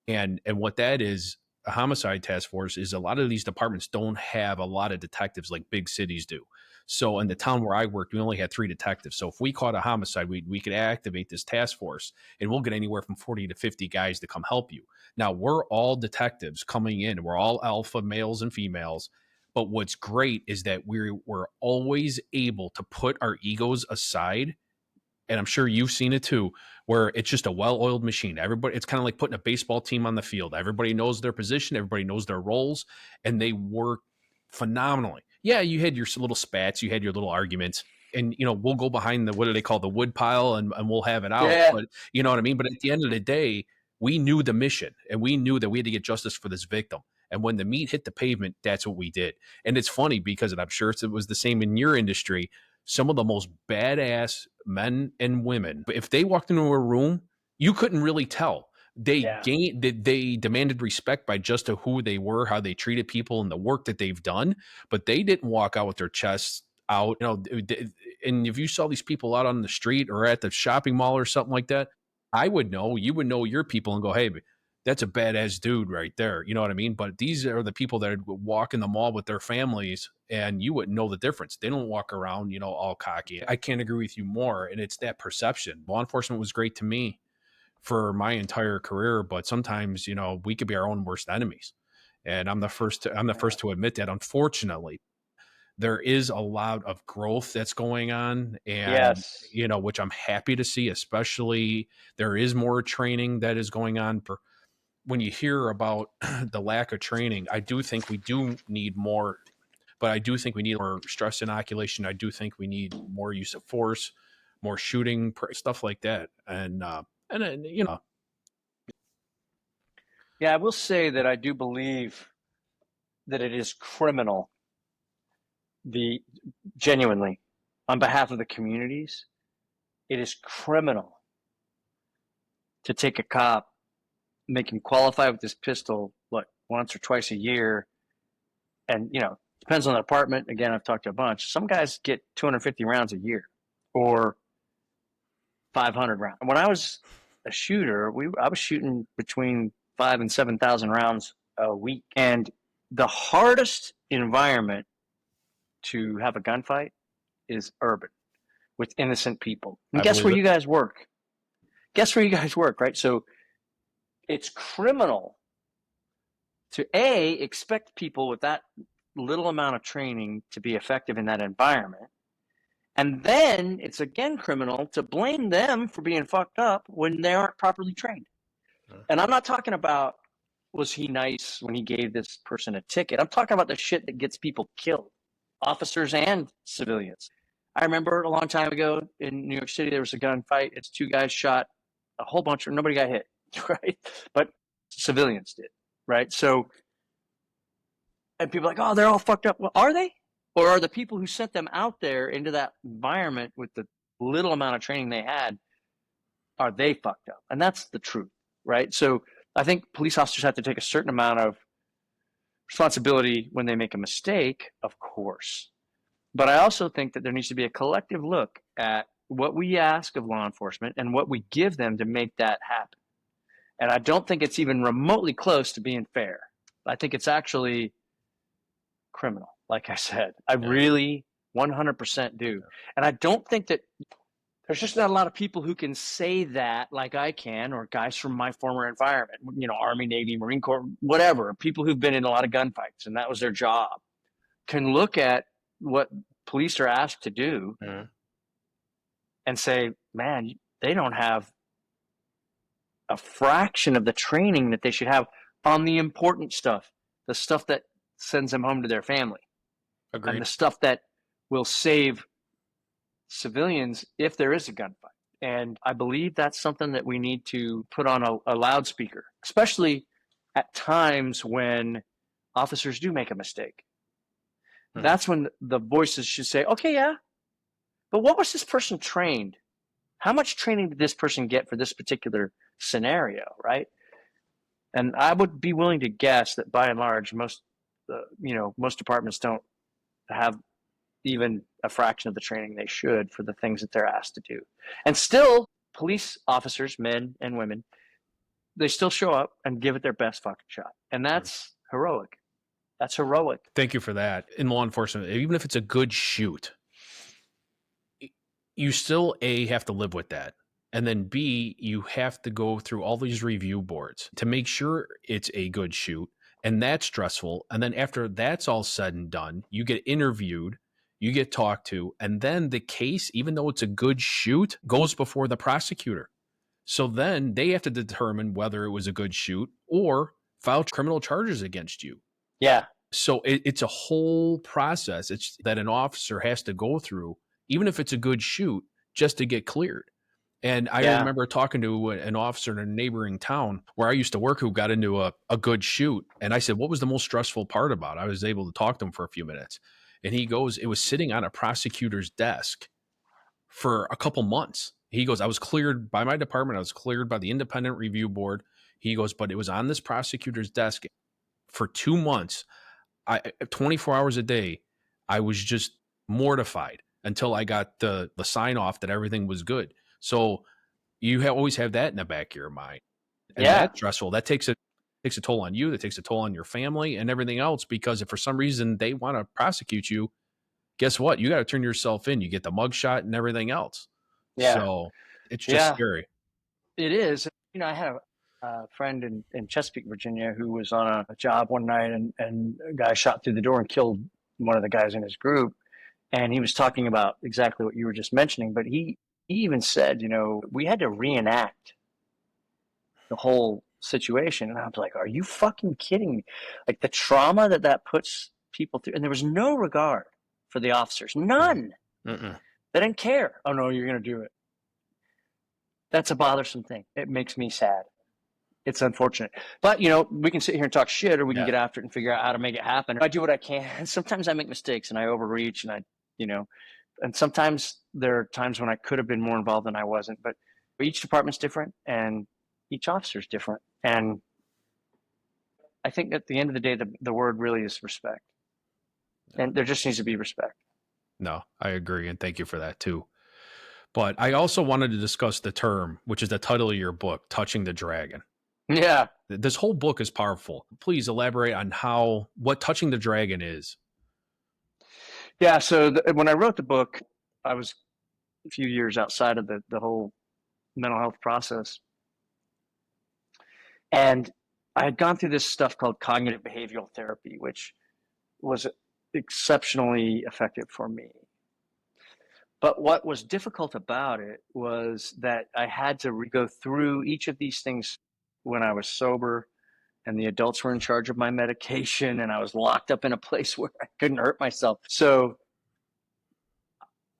And what that is, a homicide task force, is a lot of these departments don't have a lot of detectives like big cities do. So in the town where I worked, we only had 3 detectives. So if we caught a homicide, we could activate this task force and we'll get anywhere from 40 to 50 guys to come help you. Now we're all detectives coming in. We're all alpha males and females. But what's great is that we're always able to put our egos aside, and I'm sure you've seen it too, where it's just a well-oiled machine. Everybody, it's kind of like putting a baseball team on the field. Everybody knows their position, everybody knows their roles, and they work phenomenally. Yeah, you had your little spats, you had your little arguments, and you know, we'll go behind the, what do they call, the wood pile, and we'll have it out. Yeah. But you know what I mean? But at the end of the day, we knew the mission and we knew that we had to get justice for this victim. And when the meat hit the pavement, that's what we did. And it's funny because, and I'm sure it was the same in your industry, some of the most badass men and women, if they walked into a room, you couldn't really tell. They demanded respect by just who they were, how they treated people, and the work that they've done. But they didn't walk out with their chests out, you know. And if you saw these people out on the street or at the shopping mall or something like that, I would know, you would know your people and go, hey, that's a badass dude right there. You know what I mean? But these are the people that walk in the mall with their families and you wouldn't know the difference. They don't walk around, you know, all cocky. I can't agree with you more. And it's that perception. Law enforcement was great to me for my entire career, but sometimes, you know, we could be our own worst enemies. And I'm the first to admit that. Unfortunately, there is a lot of growth that's going on, and you know, which I'm happy to see. Especially there is more training that is going on. When you hear about the lack of training, I do think we do need more, but I do think we need more stress inoculation. I do think we need more use of force, more shooting, stuff like that. And you know. Yeah, I will say that I do believe that it is criminal, genuinely, on behalf of the communities, it is criminal to take a cop, make him qualify with this pistol, once or twice a year. And, you know, depends on the department. Again, I've talked to a bunch. Some guys get 250 rounds a year or 500 rounds. When I was a shooter, I was shooting between 5,000 and 7,000 rounds a week. And the hardest environment to have a gunfight is urban with innocent people. And guess where you guys work? Guess where you guys work, right? So it's criminal to expect people with that little amount of training to be effective in that environment. And then it's again criminal to blame them for being fucked up when they aren't properly trained. And I'm not talking about, was he nice when he gave this person a ticket? I'm talking about the shit that gets people killed, officers and civilians. I remember a long time ago in New York City, there was a gunfight. It's two guys shot a whole bunch of, nobody got hit, right? But civilians did, right? So, and people are like, oh, they're all fucked up. Well, are they? Or are the people who sent them out there into that environment with the little amount of training they had, are they fucked up? And that's the truth, right? So I think police officers have to take a certain amount of responsibility when they make a mistake, of course. But I also think that there needs to be a collective look at what we ask of law enforcement and what we give them to make that happen. And I don't think it's even remotely close to being fair. I think it's actually criminal, like I said. I really 100% do. And I don't think that there's just not a lot of people who can say that like I can, or guys from my former environment, you know, Army, Navy, Marine Corps, whatever, people who've been in a lot of gunfights and that was their job, can look at what police are asked to do and say, man, they don't have a fraction of the training that they should have on the important stuff, the stuff that sends them home to their family. Agreed. And the stuff that will save civilians if there is a gunfight. And I believe that's something that we need to put on a loudspeaker, especially at times when officers do make a mistake. That's when the voices should say, okay, yeah, but what was this person trained? How much training did this person get for this particular scenario, right? And I would be willing to guess that by and large, most departments don't have even a fraction of the training they should for the things that they're asked to do. And still, police officers, men and women, they still show up and give it their best fucking shot. And that's heroic. That's heroic. Thank you for that. In law enforcement, even if it's a good shoot, you still have to live with that. And then B, you have to go through all these review boards to make sure it's a good shoot. And that's stressful. And then after that's all said and done, you get interviewed, you get talked to, and then the case, even though it's a good shoot, goes before the prosecutor. So then they have to determine whether it was a good shoot or file criminal charges against you. Yeah. So it's a whole process. It's that an officer has to go through, even if it's a good shoot, just to get cleared. And I remember talking to an officer in a neighboring town where I used to work who got into a good shoot. And I said, what was the most stressful part about it? I was able to talk to him for a few minutes. And he goes, it was sitting on a prosecutor's desk for a couple months. He goes, I was cleared by my department. I was cleared by the independent review board. He goes, but it was on this prosecutor's desk for 2 months. 24 hours a day, I was just mortified until I got the sign off that everything was good. So you always have that in the back of your mind. And that's stressful. That takes a toll on you. That takes a toll on your family and everything else, because if for some reason they want to prosecute you, guess what? You got to turn yourself in. You get the mugshot and everything else. Yeah. So it's just scary. It is. You know, I had a friend in Chesapeake, Virginia, who was on a job one night and a guy shot through the door and killed one of the guys in his group. And he was talking about exactly what you were just mentioning, but he even said, you know, we had to reenact the whole situation. And I was like, are you fucking kidding me? Like the trauma that puts people through. And there was no regard for the officers. None. They didn't care. Oh, no, you're going to do it. That's a bothersome thing. It makes me sad. It's unfortunate. But, you know, we can sit here and talk shit, or we can get after it and figure out how to make it happen. I do what I can. Sometimes I make mistakes and I overreach and and sometimes there are times when I could have been more involved than I wasn't. But each department's different and each officer's different. And I think at the end of the day, the word really is respect. And there just needs to be respect. No, I agree. And thank you for that too. But I also wanted to discuss the term, which is the title of your book, Touching the Dragon. Yeah. This whole book is powerful. Please elaborate on what Touching the Dragon is. Yeah. So when I wrote the book, I was a few years outside of the whole mental health process. And I had gone through this stuff called cognitive behavioral therapy, which was exceptionally effective for me. But what was difficult about it was that I had to go through each of these things when I was sober, and the adults were in charge of my medication, and I was locked up in a place where I couldn't hurt myself. So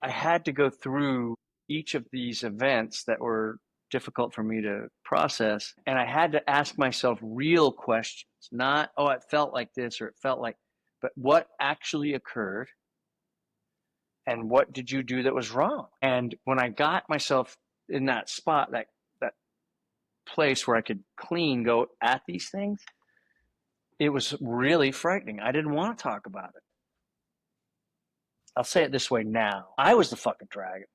I had to go through each of these events that were difficult for me to process. And I had to ask myself real questions, not, oh, it felt like this or it felt like, but what actually occurred and what did you do that was wrong? And when I got myself in that spot, that place where I could go at these things, it was really frightening. I didn't want to talk about it. I'll say it this way now. I was the fucking dragon.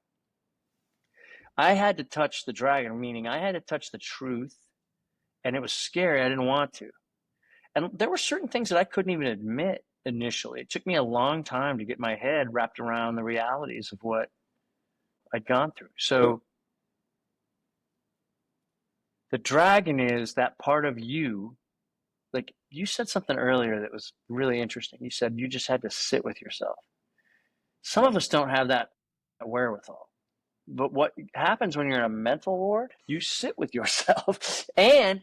I had to touch the dragon, meaning I had to touch the truth, and it was scary. I didn't want to. And there were certain things that I couldn't even admit initially. It took me a long time to get my head wrapped around the realities of what I'd gone through. So the dragon is that part of you. Like you said something earlier that was really interesting. You said you just had to sit with yourself. Some of us don't have that wherewithal. But what happens when you're in a mental ward, you sit with yourself and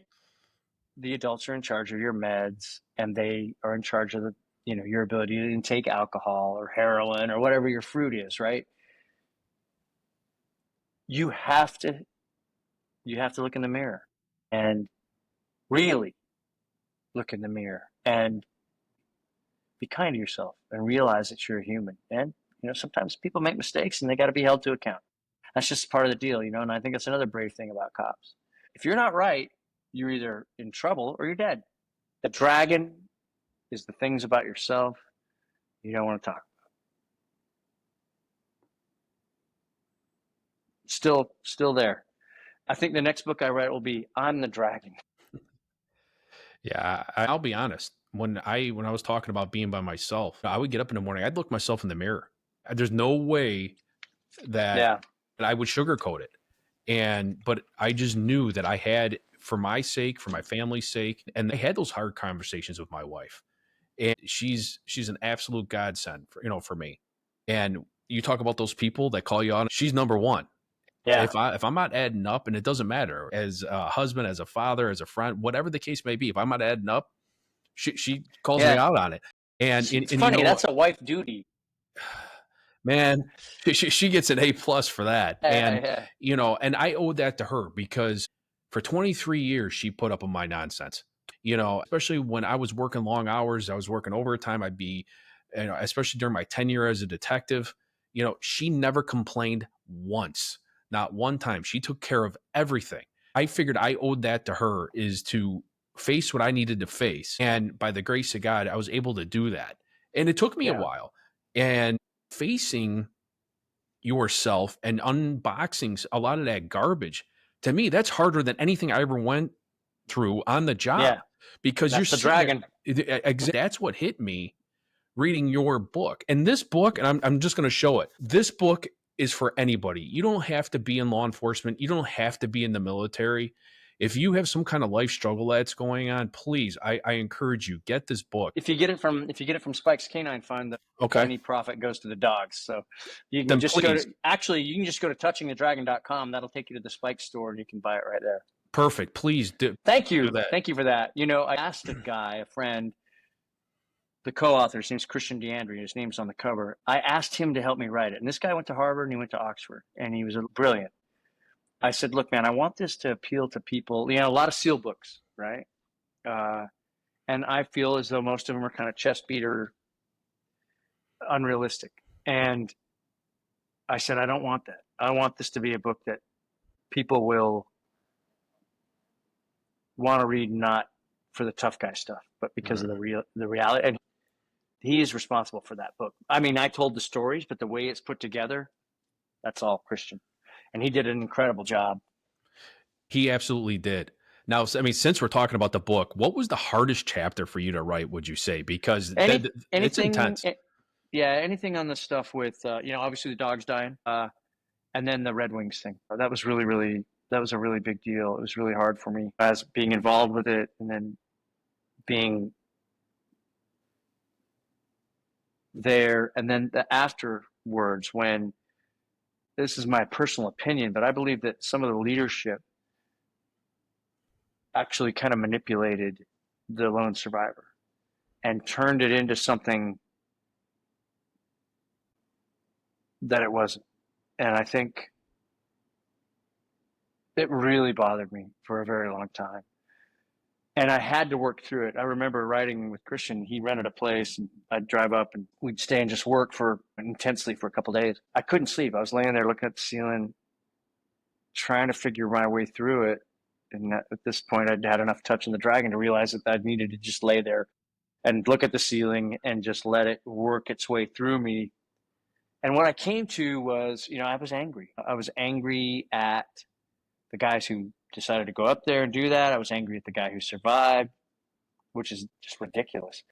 the adults are in charge of your meds, and they are in charge of your ability to intake alcohol or heroin or whatever your fruit is, right? You have to look in the mirror and really look in the mirror and be kind to yourself and realize that you're a human. And, sometimes people make mistakes and they got to be held to account. That's just part of the deal, and I think that's another brave thing about cops. If you're not right, you're either in trouble or you're dead. The dragon is the things about yourself you don't want to talk about. Still there. I think the next book I write will be I'm the Dragon. Yeah, I'll be honest. When I was talking about being by myself, I would get up in the morning. I'd look myself in the mirror. There's no way that I would sugarcoat it. But I just knew that I had, for my sake, for my family's sake, and I had those hard conversations with my wife. And she's an absolute godsend for me. And you talk about those people that call you out. She's number one. Yeah. If I'm not adding up, and it doesn't matter, as a husband, as a father, as a friend, whatever the case may be, if I'm not adding up, she calls me out on it. And it's funny, that's a wife duty. Man, she gets an A+ for that. And and I owe that to her, because for 23 years she put up with my nonsense. Especially when I was working long hours, I was working overtime. I'd be, especially during my tenure as a detective, she never complained once. Not one time. She took care of everything. I figured I owed that to her, is to face what I needed to face. And by the grace of God, I was able to do that. And it took me a while. And facing yourself and unboxing a lot of that garbage, to me, that's harder than anything I ever went through on the job. Yeah. Because that's the dragon. That's what hit me reading your book. And this book, and I'm just going to show it. This book is for anybody. You don't have to be in law enforcement. You don't have to be in the military. If you have some kind of life struggle that's going on, please, I encourage you, get this book. If you get it from Spike's Canine Fund, any profit goes to the dogs. So you can just go to touchingthedragon.com. That'll take you to the Spike store and you can buy it right there. Perfect. Please do. Thank you. Thank you for that. I asked a friend, the co-author, his name's Christian DeAndre, his name's on the cover. I asked him to help me write it. And this guy went to Harvard and he went to Oxford, and he was brilliant. I said, look, man, I want this to appeal to people, a lot of SEAL books, right? And I feel as though most of them are kind of chest beater, unrealistic. And I said, I don't want that. I want this to be a book that people will want to read, not for the tough guy stuff, but because of the reality. And he is responsible for that book. I mean, I told the stories, but the way it's put together, that's all Christian. And he did an incredible job. He absolutely did. Now, I mean, since we're talking about the book, what was the hardest chapter for you to write, would you say? Because it's Anything, intense. yeah, anything on the stuff with, obviously the dog's dying, and then the Red Wings thing. That was that was a really big deal. It was really hard for me as being involved with it and then being there. And then the afterwards, when this is my personal opinion, but I believe that some of the leadership actually kind of manipulated the lone survivor and turned it into something that it wasn't. And I think it really bothered me for a very long time. And I had to work through it. I remember riding with Christian. He rented a place, and I'd drive up and we'd stay and just work intensely for a couple of days. I couldn't sleep. I was laying there looking at the ceiling, trying to figure my way through it. And at this point, I'd had enough touch in the dragon to realize that I needed to just lay there and look at the ceiling and just let it work its way through me. And what I came to was, I was angry. I was angry at the guys who decided to go up there and do that. I was angry at the guy who survived, which is just ridiculous.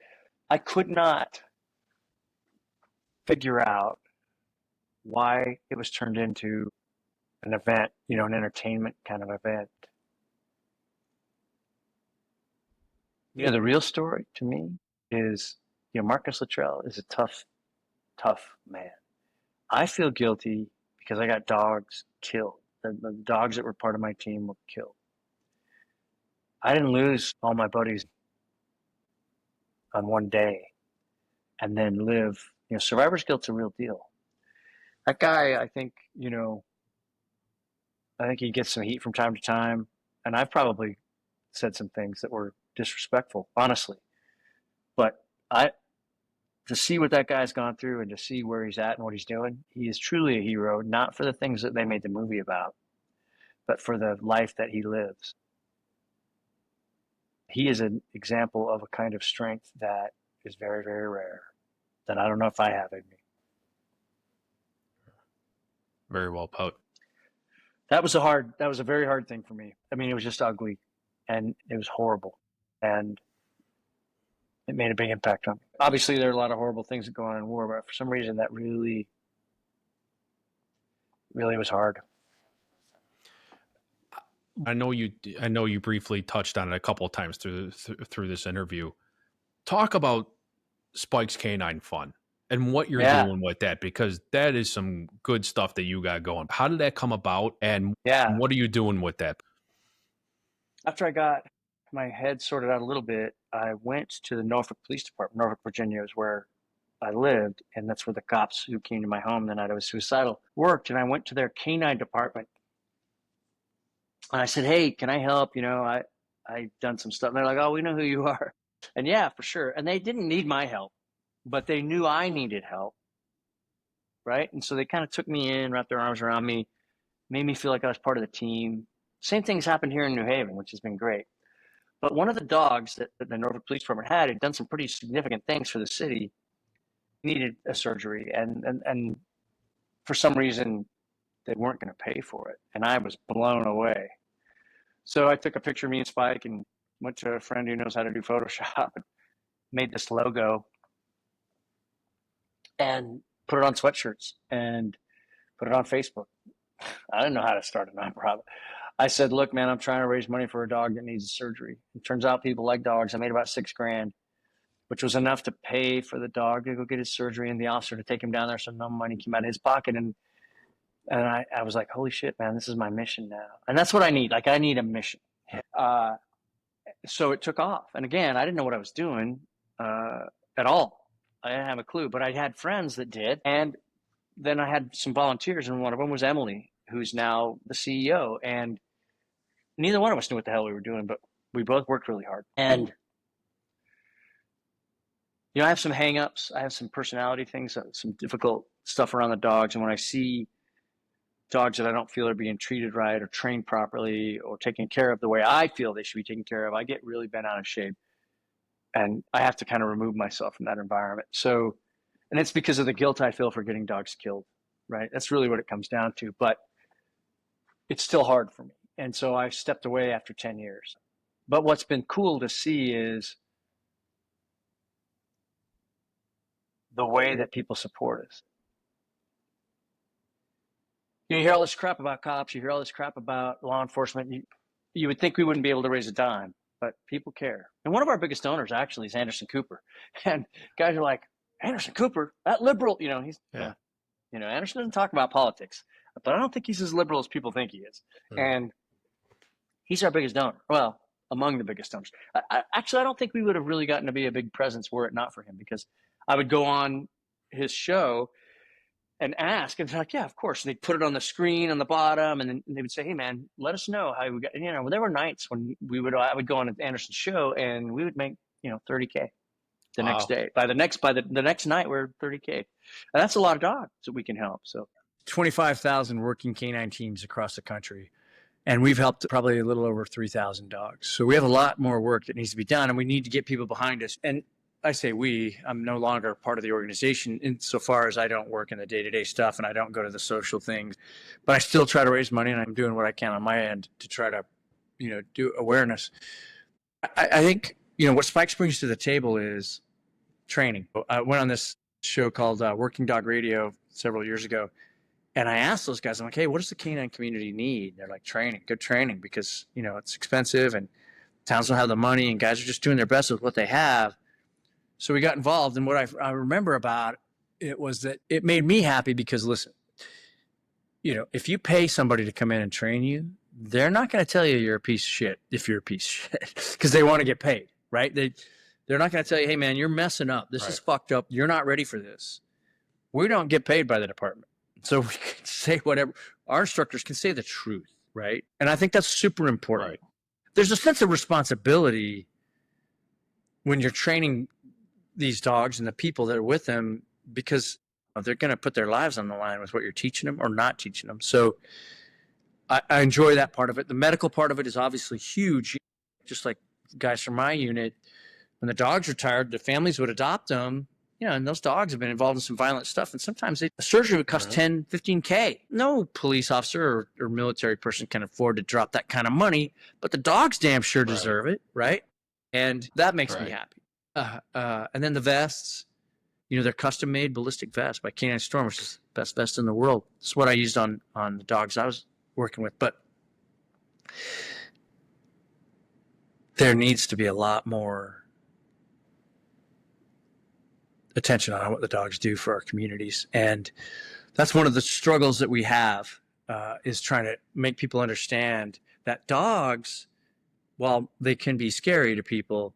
I could not figure out why it was turned into an event, an entertainment kind of event. The real story to me is, Marcus Luttrell is a tough, tough man. I feel guilty because I got dogs killed. The dogs that were part of my team were killed. I didn't lose all my buddies on one day and then live. Survivor's guilt's a real deal. That guy, I think he gets some heat from time to time, and I've probably said some things that were disrespectful, honestly. But to see what that guy's gone through and to see where he's at and what he's doing, he is truly a hero, not for the things that they made the movie about, but for the life that he lives. He is an example of a kind of strength that is very, very rare, that I don't know if I have in me. Very well put. That was a very hard thing for me. I mean, it was just ugly and it was horrible. And it made a big impact on me. Obviously, there are a lot of horrible things that go on in war, but for some reason that really, really was hard. I know you briefly touched on it a couple of times through this interview. Talk about Spike's Canine Fun and what you're doing with that, because that is some good stuff that you got going. How did that come about, and what are you doing with that? After I got my head sorted out a little bit, I went to the Norfolk Police Department. Norfolk, Virginia is where I lived, and that's where the cops who came to my home the night I was suicidal worked. And I went to their canine department, and I said, "Hey, can I help? I've done some stuff." And they're like, "Oh, we know who you are." And yeah, for sure. And they didn't need my help, but they knew I needed help, right? And so they kind of took me in, wrapped their arms around me, made me feel like I was part of the team. Same things happened here in New Haven, which has been great. But one of the dogs that the Norfolk Police Department had done some pretty significant things for the city, needed a surgery, and for some reason they weren't going to pay for it, and I was blown away. So I took a picture of me and Spike and went to a friend who knows how to do Photoshop and made this logo and put it on sweatshirts and put it on Facebook. I didn't know how to start a nonprofit. I said, "Look, man, I'm trying to raise money for a dog that needs a surgery." It turns out people like dogs. I made about $6,000, which was enough to pay for the dog to go get his surgery and the officer to take him down there, so no money came out of his pocket. And I was like, holy shit, man, this is my mission now. And that's what I need. Like, I need a mission. So it took off. And again, I didn't know what I was doing at all. I didn't have a clue, but I had friends that did. And then I had some volunteers, and one of them was Emily, who's now the CEO. And neither one of us knew what the hell we were doing, but we both worked really hard. And I have some hang-ups. I have some personality things, some difficult stuff around the dogs. And when I see dogs that I don't feel are being treated right or trained properly or taken care of the way I feel they should be taken care of, I get really bent out of shape. And I have to kind of remove myself from that environment. So, and it's because of the guilt I feel for getting dogs killed, right? That's really what it comes down to. But it's still hard for me. And so I stepped away after 10 years. But what's been cool to see is the way that people support us. You hear all this crap about cops, you hear all this crap about law enforcement. You would think we wouldn't be able to raise a dime, but people care. And one of our biggest donors actually is Anderson Cooper. And guys are like, Anderson Cooper, that liberal, Anderson doesn't talk about politics, but I don't think he's as liberal as people think he is. And he's our biggest donor. Well, among the biggest donors. Actually, I don't think we would have really gotten to be a big presence were it not for him, because I would go on his show and ask, and they're like, yeah, of course. And they'd put it on the screen on the bottom, and then they would say, hey, man, let us know how we got, there were nights when I would go on Anderson's show and we would make, $30K the next day. By the next night, we're $30K. And that's a lot of dogs that we can help. So 25,000 working canine teams across the country. And we've helped probably a little over 3,000 dogs. So we have a lot more work that needs to be done, and we need to get people behind us. And I say I'm no longer part of the organization insofar as I don't work in the day-to-day stuff and I don't go to the social things, but I still try to raise money, and I'm doing what I can on my end to try to, do awareness. I think, what Spikes brings to the table is training. I went on this show called Working Dog Radio several years ago, and I asked those guys, I'm like, hey, what does the canine community need? They're like, good training, because, it's expensive and towns don't have the money and guys are just doing their best with what they have. So we got involved, and what I remember about it was that it made me happy because, listen, if you pay somebody to come in and train you, they're not going to tell you you're a piece of shit if you're a piece of shit, because they want to get paid, right? They're not going to tell you, hey, man, you're messing up. This is fucked up. You're not ready for this. We don't get paid by the department. So we can say whatever. Our instructors can say the truth, right? And I think that's super important. Right. There's a sense of responsibility when you're training these dogs and the people that are with them, because they're going to put their lives on the line with what you're teaching them or not teaching them. So I enjoy that part of it. The medical part of it is obviously huge. Just like guys from my unit, when the dogs retired, the families would adopt them, and those dogs have been involved in some violent stuff. And sometimes a surgery would cost 10, 15K. No police officer or military person can afford to drop that kind of money, but the dogs damn sure deserve it, right? And that makes me happy. And then the vests, they're custom made ballistic vests by Canine Storm, which is the best vest in the world. It's what I used on the dogs I was working with. But there needs to be a lot more attention on what the dogs do for our communities. And that's one of the struggles that we have, is trying to make people understand that dogs, while they can be scary to people,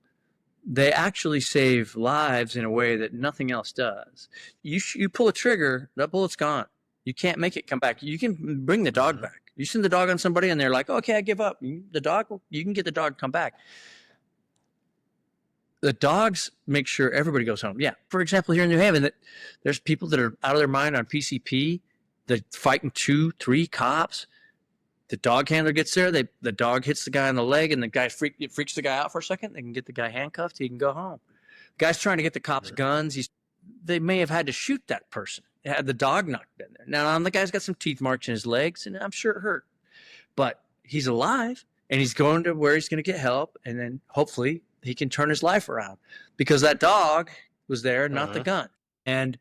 they actually save lives in a way that nothing else does. You pull a trigger, that bullet's gone. You can't make it come back. You can bring the dog back. You send the dog on somebody and they're like, okay, I give up. You can get the dog to come back. The dogs make sure everybody goes home. Yeah. For example, here in New Haven, that there's people that are out of their mind on PCP. They're fighting 2, 3 cops. The dog handler gets there. The dog hits the guy on the leg, and the guy freaks the guy out for a second. They can get the guy handcuffed. He can go home. The guy's trying to get the cops guns. They may have had to shoot that person had the dog not been there. Now, the guy's got some teeth marks in his legs, and I'm sure it hurt. But he's alive, and he's going to where he's going to get help, and then hopefully he can turn his life around, because that dog was there, not the gun. And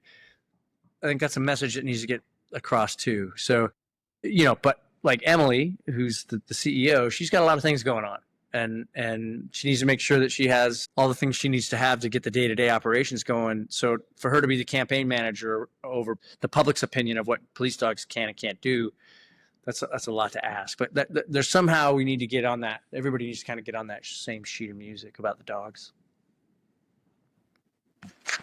I think that's a message that needs to get across too. So, but like Emily, who's the CEO, she's got a lot of things going on, and she needs to make sure that she has all the things she needs to have to get the day-to-day operations going. So for her to be the campaign manager over the public's opinion of what police dogs can and can't do, that's a lot to ask. But there's somehow we need to get on that. Everybody needs to kind of get on that same sheet of music about the dogs.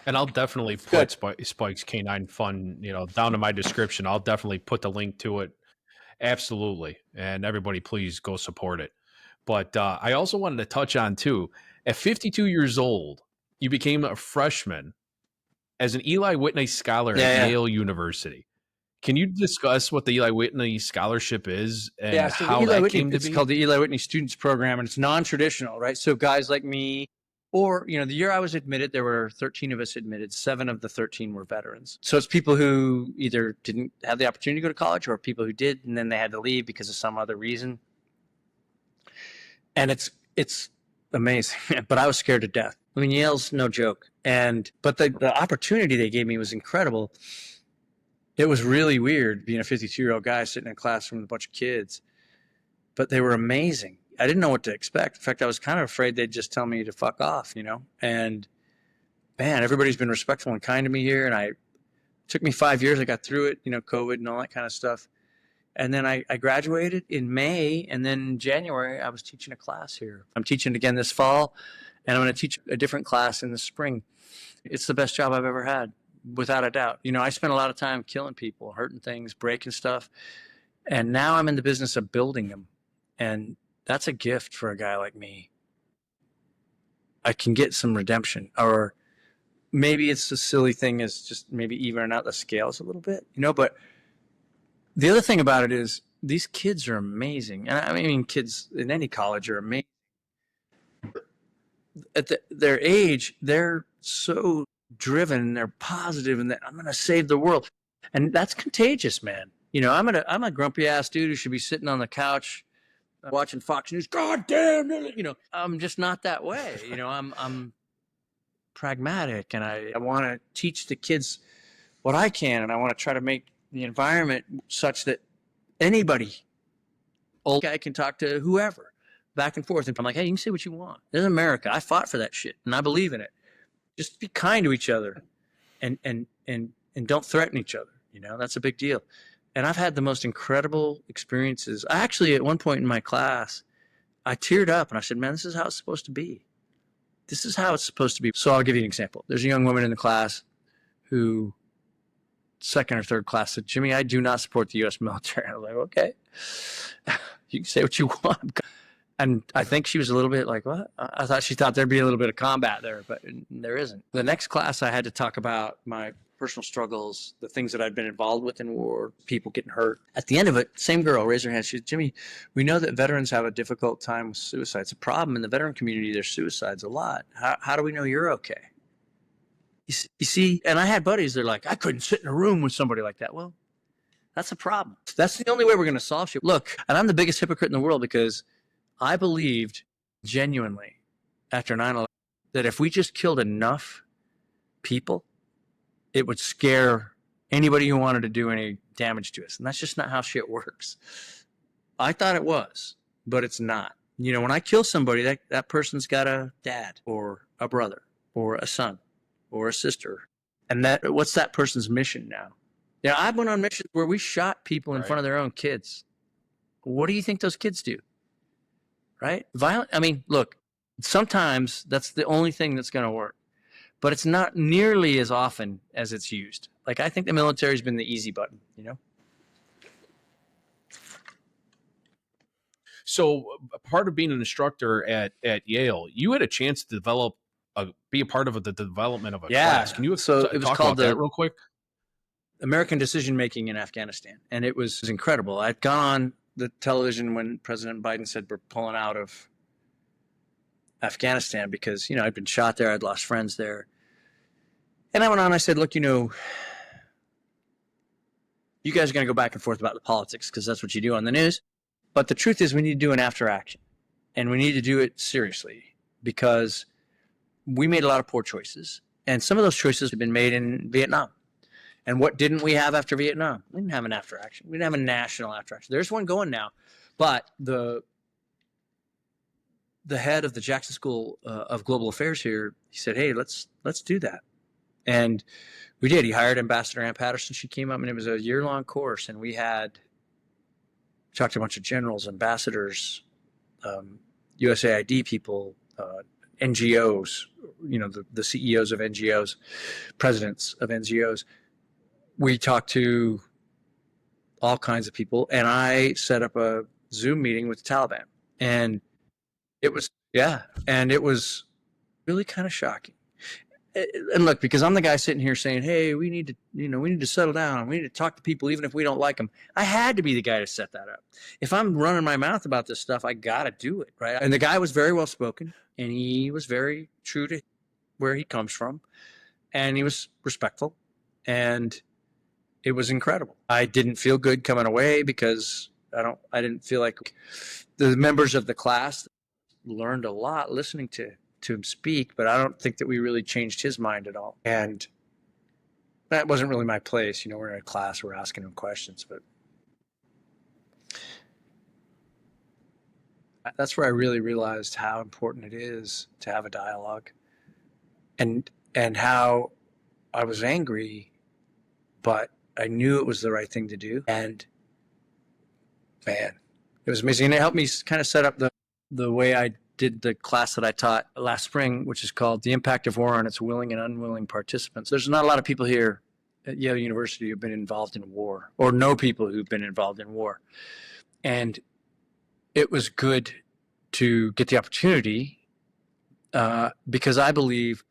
And I'll definitely put Spike's Canine Fun, down in my description. I'll definitely put the link to it. Absolutely. And everybody, please go support it. But I also wanted to touch on, too, at 52 years old, you became a freshman as an Eli Whitney Scholar at Yale University. Can you discuss what the Eli Whitney Scholarship is and how that came to be? It's called the Eli Whitney Students Program, and it's non-traditional, right? So guys like me, or, the year I was admitted, there were 13 of us admitted. 7 of the 13 were veterans. So it's people who either didn't have the opportunity to go to college, or people who did, and then they had to leave because of some other reason. And it's amazing, but I was scared to death. I mean, Yale's no joke. But the opportunity they gave me was incredible. It was really weird being a 52-year-old guy sitting in a classroom with a bunch of kids, but they were amazing. I didn't know what to expect. In fact, I was kind of afraid they'd just tell me to fuck off, and man, everybody's been respectful and kind to me here. And it took me 5 years. I got through it, COVID and all that kind of stuff. And then I graduated in May, and then in January, I was teaching a class here. I'm teaching again this fall, and I'm going to teach a different class in the spring. It's the best job I've ever had, without a doubt. I spent a lot of time killing people, hurting things, breaking stuff. And now I'm in the business of building them. And that's a gift for a guy like me. I can get some redemption, or maybe it's a silly thing is just maybe evening out the scales a little bit, but the other thing about it is these kids are amazing. And I mean, kids in any college are amazing. At their age, they're so driven, they're positive, and I'm going to save the world. And that's contagious, man. I'm a grumpy ass dude who should be sitting on the couch watching Fox News. God damn it. I'm just not that way. I'm pragmatic, and I want to teach the kids what I can, and I want to try to make the environment such that anybody, old guy, can talk to whoever, back and forth. And I'm like, hey, you can say what you want. This is America. I fought for that shit, and I believe in it. Just be kind to each other, and don't threaten each other. That's a big deal. And I've had the most incredible experiences. I actually, at one point in my class, I teared up and I said, man, this is how it's supposed to be. This is how it's supposed to be. So I'll give you an example. There's a young woman in the class who, second or third class, said, Jimmy, I do not support the U.S. military. I was like, okay, you can say what you want. And I think she was a little bit like, what? I thought she thought there'd be a little bit of combat there, but there isn't. The next class, I had to talk about my personal struggles, the things that I'd been involved with in war, people getting hurt. At the end of it, same girl raised her hand. She said, Jimmy, we know that veterans have a difficult time with suicide. It's a problem in the veteran community. There's suicides a lot. How do we know you're okay? You see, and I had buddies, they're like, I couldn't sit in a room with somebody like that. Well, that's a problem. That's the only way we're going to solve shit. Look, and I'm the biggest hypocrite in the world because I believed genuinely after 9/11 that if we just killed enough people, it would scare anybody who wanted to do any damage to us. And that's just not how shit works. I thought it was, but it's not. When I kill somebody, that person's got a dad or a brother or a son or a sister. And what's that person's mission now? I've been on missions where we shot people in front of their own kids. What do you think those kids do? Right? Violent. I mean, look, sometimes that's the only thing that's going to work. But it's not nearly as often as it's used. Like, I think the military's been the easy button, So part of being an instructor at Yale, you had a chance to be a part of the development of a class. Can you it was talk called about that real quick? American Decision Making in Afghanistan. And it was incredible. I'd gone on the television when President Biden said we're pulling out of Afghanistan because, I'd been shot there. I'd lost friends there. And I went on, I said, look, you guys are going to go back and forth about the politics because that's what you do on the news. But the truth is we need to do an after action. And we need to do it seriously because we made a lot of poor choices. And some of those choices have been made in Vietnam. And what didn't we have after Vietnam? We didn't have an after action. We didn't have a national after action. There's one going now. But the head of the Jackson School of Global Affairs here, he said, hey, let's do that. And we did. He hired Ambassador Ann Patterson. She came up, and it was a year-long course. And we talked to a bunch of generals, ambassadors, USAID people, NGOs, the CEOs of NGOs, presidents of NGOs. We talked to all kinds of people, and I set up a Zoom meeting with the Taliban. And it was really kind of shocking. And look, because I'm the guy sitting here saying, hey, we need to settle down. We need to talk to people even if we don't like them. I had to be the guy to set that up. If I'm running my mouth about this stuff, I got to do it, right? And the guy was very well spoken, and he was very true to where he comes from, and he was respectful, and it was incredible. I didn't feel good coming away because I didn't feel like the members of the class learned a lot listening to him speak, but I don't think that we really changed his mind at all. And that wasn't really my place. You know, we're in a class, we're asking him questions, but that's where I really realized how important it is to have a dialogue, and how I was angry, but I knew it was the right thing to do. And man, it was amazing. And it helped me kind of set up the way I did the class that I taught last spring, which is called The Impact of War on Its Willing and Unwilling Participants. There's not a lot of people here at Yale University who've been involved in war or know people who've been involved in war. And it was good to get the opportunity because I believe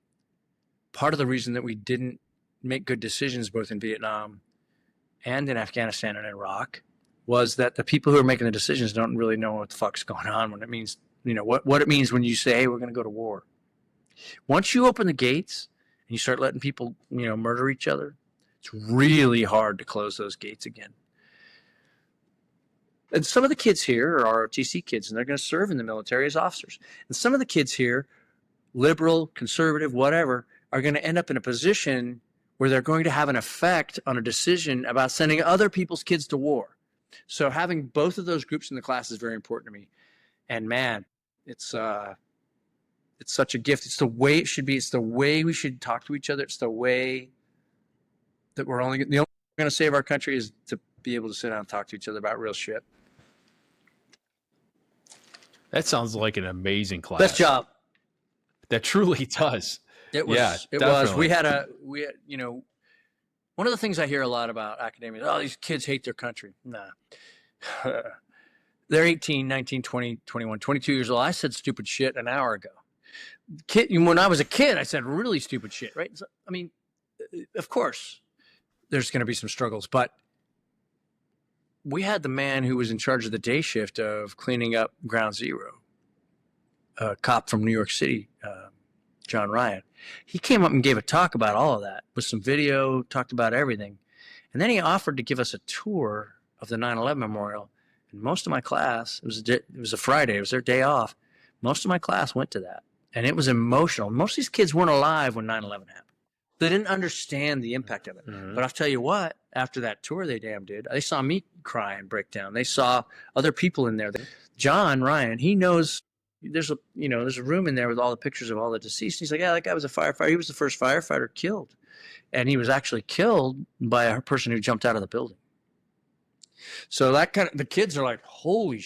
part of the reason that we didn't make good decisions both in Vietnam and in Afghanistan and Iraq was that the people who are making the decisions don't really know what the fuck's going on when it means, you know, what it means when you say, hey, we're going to go to war. Once you open the gates and you start letting people, you know, murder each other, it's really hard to close those gates again. And some of the kids here are ROTC kids, and they're going to serve in the military as officers. And some of the kids here, liberal, conservative, whatever, are going to end up in a position where they're going to have an effect on a decision about sending other people's kids to war. So having both of those groups in the class is very important to me. And man, it's such a gift. It's the way it should be. It's the way we should talk to each other. It's the way that the only way we're going to save our country is to be able to sit down and talk to each other about real shit. That sounds like an amazing class. Best job. That truly does. It was. Yeah, it definitely. was. We had, you know, one of the things I hear a lot about academia is, oh, these kids hate their country. Nah. They're 18, 19, 20, 21, 22 years old. I said stupid shit an hour ago. When I was a kid, I said really stupid shit, right? So, I mean, of course, there's going to be some struggles, but we had the man who was in charge of the day shift of cleaning up Ground Zero, a cop from New York City, John Ryan. He came up and gave a talk about all of that with some video, talked about everything. And then he offered to give us a tour of the 9/11 memorial. And most of my class, it was a Friday, it was their day off. Most of my class went to that. And it was emotional. Most of these kids weren't alive when 9/11 happened. They didn't understand the impact of it. Mm-hmm. But I'll tell you what, after that tour they damn did, they saw me cry and break down. They saw other people in there. John Ryan, he knows there's a room in there with all the pictures of all the deceased. He's like, yeah, that guy was a firefighter. He was the first firefighter killed. And he was actually killed by a person who jumped out of the building. So that the kids are like, holy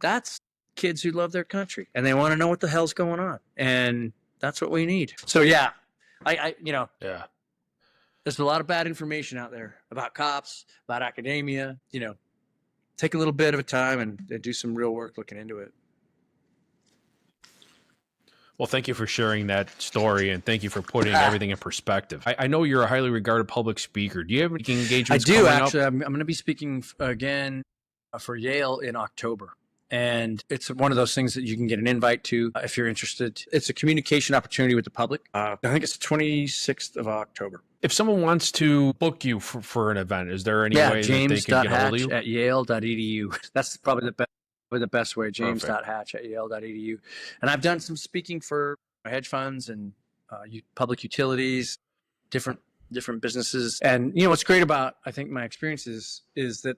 that's kids who love their country and they want to know what the hell's going on. And that's what we need. So yeah, yeah. There's a lot of bad information out there about cops, about academia. Take a little bit of a time and do some real work looking into it. Well, thank you for sharing that story, and thank you for putting everything in perspective. I know you're a highly regarded public speaker. Do you have any engagements coming up? I do, actually. I'm going to be speaking again for Yale in October. And it's one of those things that you can get an invite to if you're interested. It's a communication opportunity with the public. I think it's the 26th of October. If someone wants to book you for an event, is there any way that they can get a hold of you? James.hatch at yale.edu. That's probably the best way, james.hatch at yale.edu. And I've done some speaking for hedge funds and public utilities, different businesses. And what's great about, I think, my experiences is that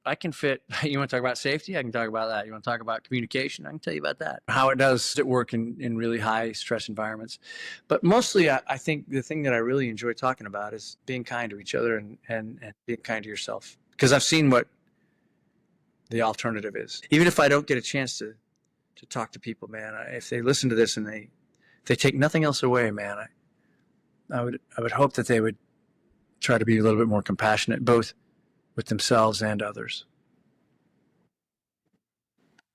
I can fit. You want to talk about safety, I can talk about that. You want to talk about communication, I can tell you about that, how it does it work in really high stress environments. But mostly I think the thing that I really enjoy talking about is being kind to each other and being kind to yourself, because I've seen what the alternative is. Even if I don't get a chance to talk to people, man, if they listen to this and if they take nothing else away, man, I would hope that they would try to be a little bit more compassionate, both with themselves and others.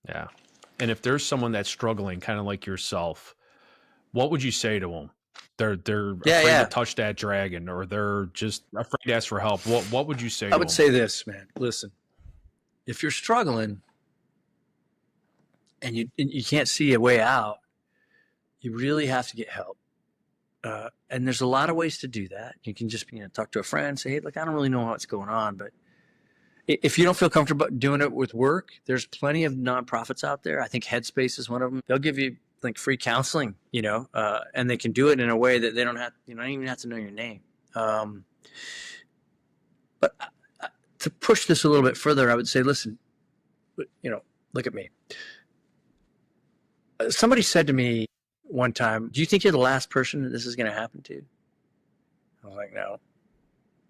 Yeah. And if there's someone that's struggling, kind of like yourself, what would you say to them? They're afraid to touch that dragon, or they're just afraid to ask for help. What would you say to them? I would say this, man. Listen, if you're struggling and you can't see a way out, you really have to get help. And there's a lot of ways to do that. You can just talk to a friend, say, hey, look, I don't really know what's going on, but if you don't feel comfortable doing it with work, there's plenty of nonprofits out there. I think Headspace is one of them. They'll give you like free counseling, and they can do it in a way that they don't even have to know your name. But to push this a little bit further, I would say, listen, look at me. Somebody said to me one time, do you think you're the last person that this is going to happen to? I was like, no.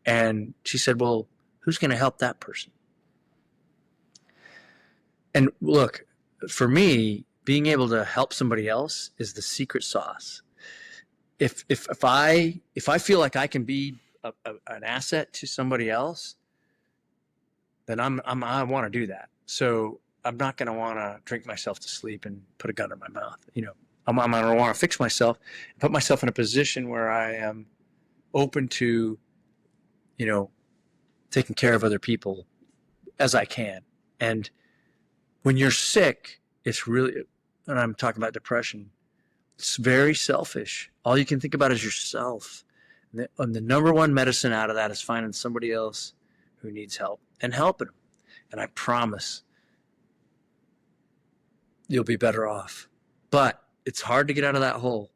And she said, well, who's going to help that person? And look, for me, being able to help somebody else is the secret sauce. If I feel like I can be an asset to somebody else, then I want to do that. So I'm not going to want to drink myself to sleep and put a gun in my mouth. I'm going to want to fix myself and put myself in a position where I am open to, taking care of other people as I can. And when you're sick, it's really, and I'm talking about depression, it's very selfish. All you can think about is yourself. And the number one medicine out of that is finding somebody else who needs help and helping them. And I promise you'll be better off. But it's hard to get out of that hole.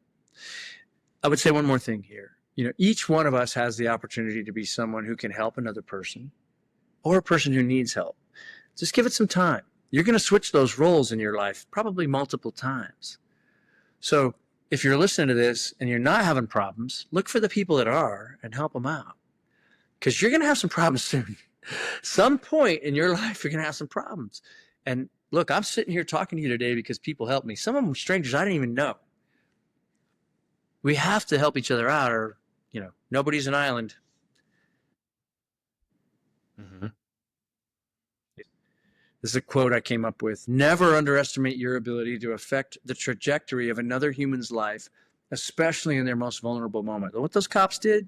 I would say one more thing here. Each one of us has the opportunity to be someone who can help another person or a person who needs help. Just give it some time. You're going to switch those roles in your life probably multiple times. So if you're listening to this and you're not having problems, look for the people that are and help them out. Because you're going to have some problems soon. Some point in your life, you're going to have some problems. And look, I'm sitting here talking to you today because people helped me. Some of them strangers I didn't even know. We have to help each other out, or, nobody's an island. Mm-hmm. This is a quote I came up with. Never underestimate your ability to affect the trajectory of another human's life, especially in their most vulnerable moment. What those cops did,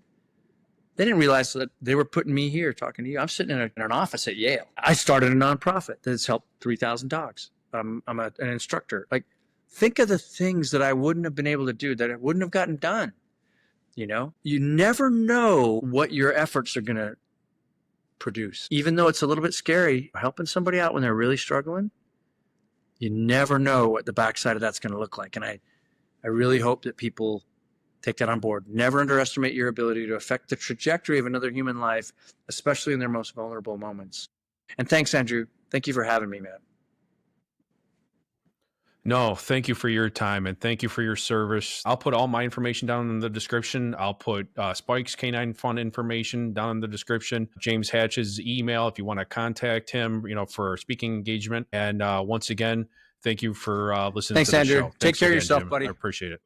they didn't realize that they were putting me here talking to you. I'm sitting in an office at Yale. I started a nonprofit that's helped 3,000 dogs. I'm an instructor. Like, think of the things that I wouldn't have been able to do, that I wouldn't have gotten done. You never know what your efforts are going to produce. Even though it's a little bit scary, helping somebody out when they're really struggling, you never know what the backside of that's going to look like. And I really hope that people take that on board. Never underestimate your ability to affect the trajectory of another human life, especially in their most vulnerable moments. And thanks, Andrew. Thank you for having me, man. No, thank you for your time and thank you for your service. I'll put all my information down in the description. I'll put Spike's Canine Fund information down in the description. James Hatch's email if you want to contact him, for a speaking engagement. And once again, thank you for listening Thanks, to the Andrew. show. Take care of yourself, Jim. buddy. I appreciate it.